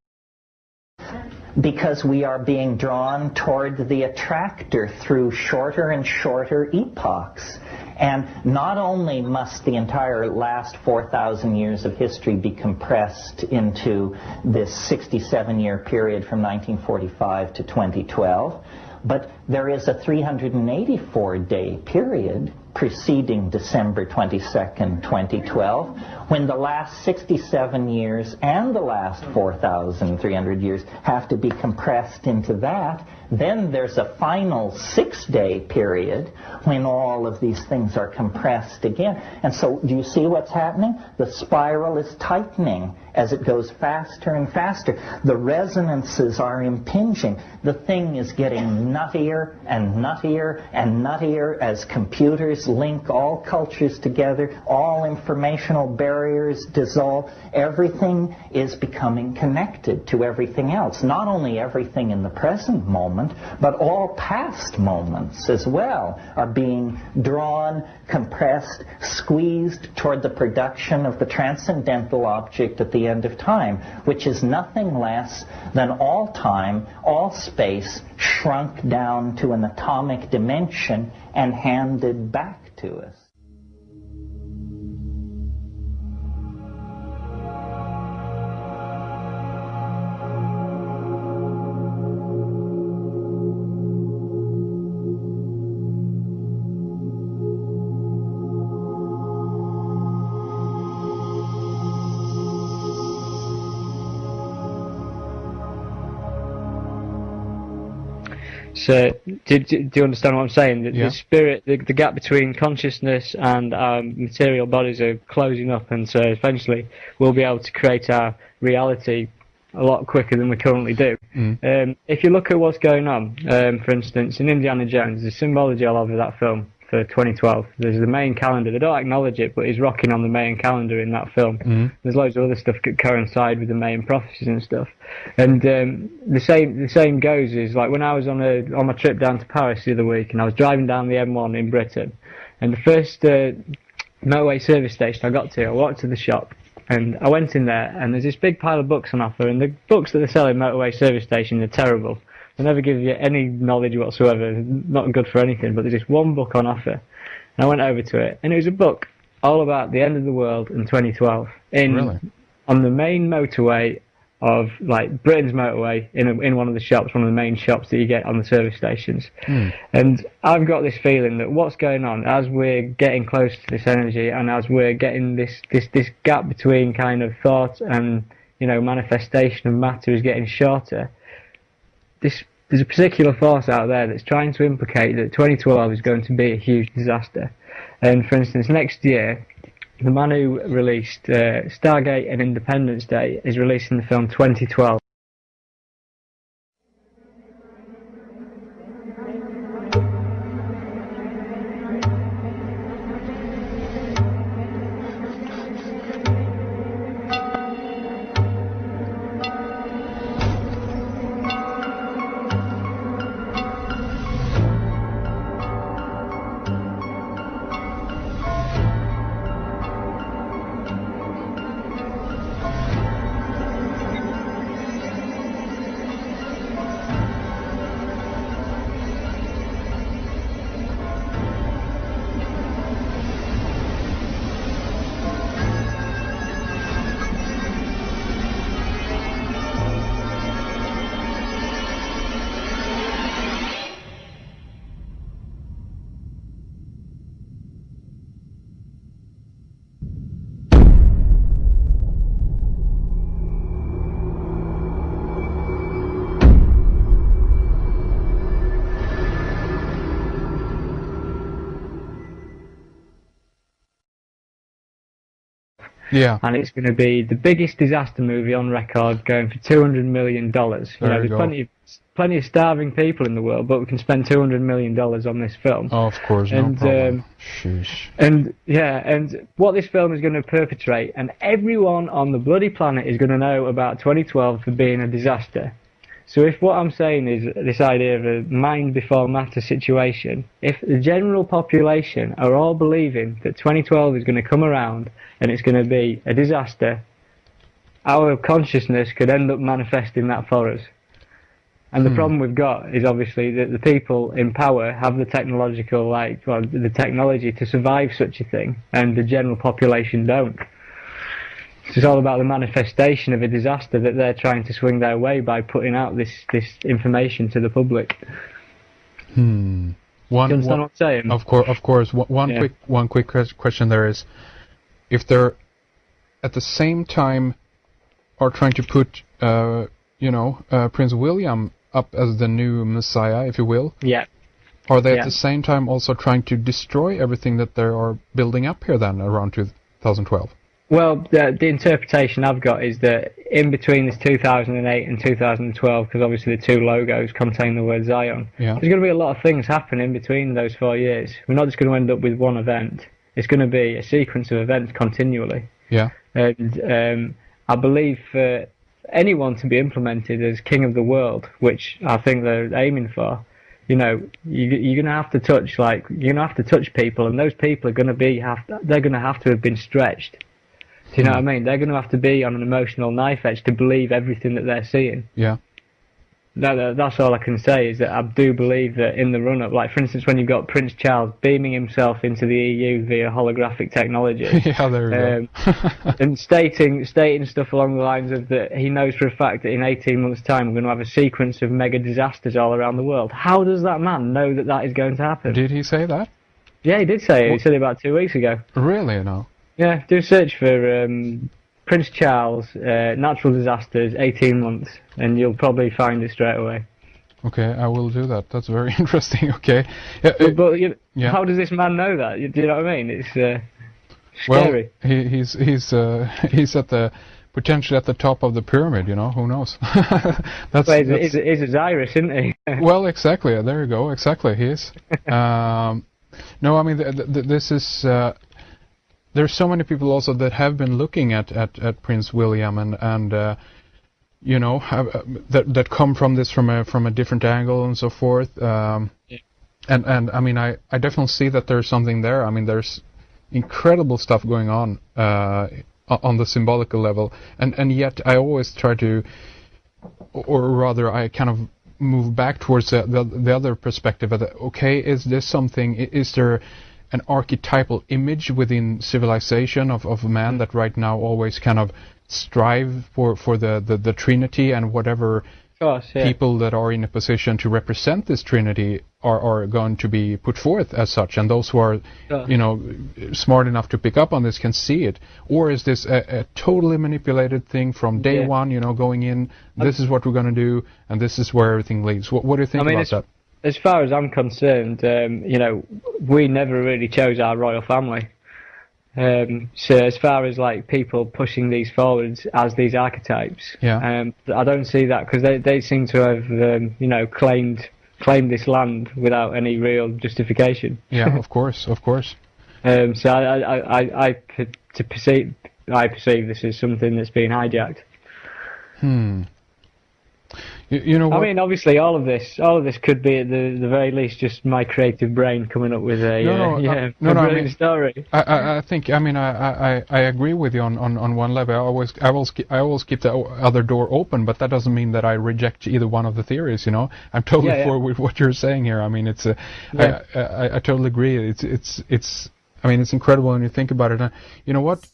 because we are being drawn toward the attractor through shorter and shorter epochs. And not only must the entire last 4,000 years of history be compressed into this 67-year period from 1945 to 2012, but there is a 384-day period preceding December 22nd, 2012, when the last 67 years and the last 4,300 years have to be compressed into that. Then there's a final 6-day period when all of these things are compressed again. And so do you see what's happening? The spiral is tightening as it goes faster and faster. The resonances are impinging. The thing is getting nuttier and nuttier and nuttier as computers link all cultures together, all informational barriers dissolve. Everything is becoming connected to everything else. Not only everything in the present moment, but all past moments as well are being drawn, compressed, squeezed toward the production of the transcendental object at the end of time, which is nothing less than all time, all space, shrunk down to an atomic dimension and handed back to us. So, do you understand what I'm saying? Yeah. The spirit, the gap between consciousness and material bodies are closing up, and so eventually we'll be able to create our reality a lot quicker than we currently do. If you look at what's going on, for instance, in Indiana Jones, the symbology I love of that film for 2012, there's the main calendar. They don't acknowledge it, but he's rocking on the main calendar in that film. There's loads of other stuff that coincide with the main prophecies and stuff. And the same goes is like when I was on my trip down to Paris the other week, and I was driving down the M1 in Britain, and the first motorway service station I got to, I walked to the shop, and I went in there, and there's this big pile of books on offer, and the books that they sell in motorway service station are terrible. They never give you any knowledge whatsoever, not good for anything, but there's just one book on offer. And I went over to it, and it was a book all about the end of the world in 2012. On the main motorway of, like, Britain's motorway, in one of the shops, one of the main shops that you get on the service stations. And I've got this feeling that what's going on, as we're getting close to this energy, and as we're getting this gap between kind of thought and, you know, manifestation of matter is getting shorter, there's a particular force out there that's trying to implicate that 2012 is going to be a huge disaster. And for instance, next year, the man who released Stargate and Independence Day is releasing the film 2012. Yeah. And it's going to be the biggest disaster movie on record, going for $200 million. You know, there's plenty of starving people in the world, but we can spend $200 million on this film. Oh, of course, no problem. And what this film is going to perpetrate, and everyone on the bloody planet is going to know about 2012 for being a disaster. So if what I'm saying is this idea of a mind before matter situation, if the general population are all believing that 2012 is going to come around and it's going to be a disaster, our consciousness could end up manifesting that for us. And the problem we've got is obviously that the people in power have the technological, the technology to survive such a thing, and the general population don't. It's all about the manifestation of a disaster that they're trying to swing their way by putting out this information to the public. Do you understand what I'm saying? Of course. One quick question there is, if they're at the same time are trying to put, Prince William up as the new Messiah, if you will. Yeah. Are they at the same time also trying to destroy everything that they are building up here then around 2012? Well, the interpretation I've got is that in between this 2008 and 2012, because obviously the two logos contain the word Zion, there's going to be a lot of things happen in between those 4 years. We're not just going to end up with one event. It's going to be a sequence of events continually. Yeah. And I believe for anyone to be implemented as king of the world, which I think they're aiming for, you're going to have to touch people, and those people are going to have to have been stretched. Do you know what I mean? They're going to have to be on an emotional knife edge to believe everything that they're seeing. Yeah. That's all I can say, is that I do believe that in the run-up, like for instance when you've got Prince Charles beaming himself into the EU via holographic technology, yeah, there you go. and stating stuff along the lines of that he knows for a fact that in 18 months' time we're going to have a sequence of mega disasters all around the world. How does that man know that is going to happen? Did he say that? Yeah, he did say it. He said it about 2 weeks ago. Really? No. Yeah, do a search for Prince Charles, natural disasters, 18 months, and you'll probably find it straight away. Okay, I will do that. That's very interesting. Okay. Yeah, how does this man know that? Do you know what I mean? It's scary. Well, he's potentially at the top of the pyramid. Who knows? He's Osiris, isn't he? Well, exactly. There you go. Exactly, he is. No, I mean this is. There's so many people also that have been looking at Prince William and that come from this from a different angle and so forth. And I mean I definitely see that there's something there. I mean there's incredible stuff going on the symbolical level, and yet I always try to, or rather I kind of move back towards the other perspective of okay, is this something? Is there an archetypal image within civilization of man that right now always kind of strive for the Trinity, and whatever people that are in a position to represent this Trinity are going to be put forth as such, and those who are smart enough to pick up on this can see it? Or is this a totally manipulated thing from day one, going in, this is what we're going to do, and this is where everything leads? What do you think about that? As far as I'm concerned, we never really chose our royal family. So as far as like people pushing these forwards as these archetypes, I don't see that, because they seem to have claimed this land without any real justification. Yeah, of course. So I perceive this as something that's been hijacked. You know what? I mean, obviously, all of this could be at the very least just my creative brain coming up with a brilliant story. I think, I mean, I agree with you on one level. I always keep the other door open, but that doesn't mean that I reject either one of the theories. I'm totally for with what you're saying here. I mean, it's I totally agree. It's I mean, it's incredible when you think about it. You know what?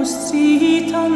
Suscitan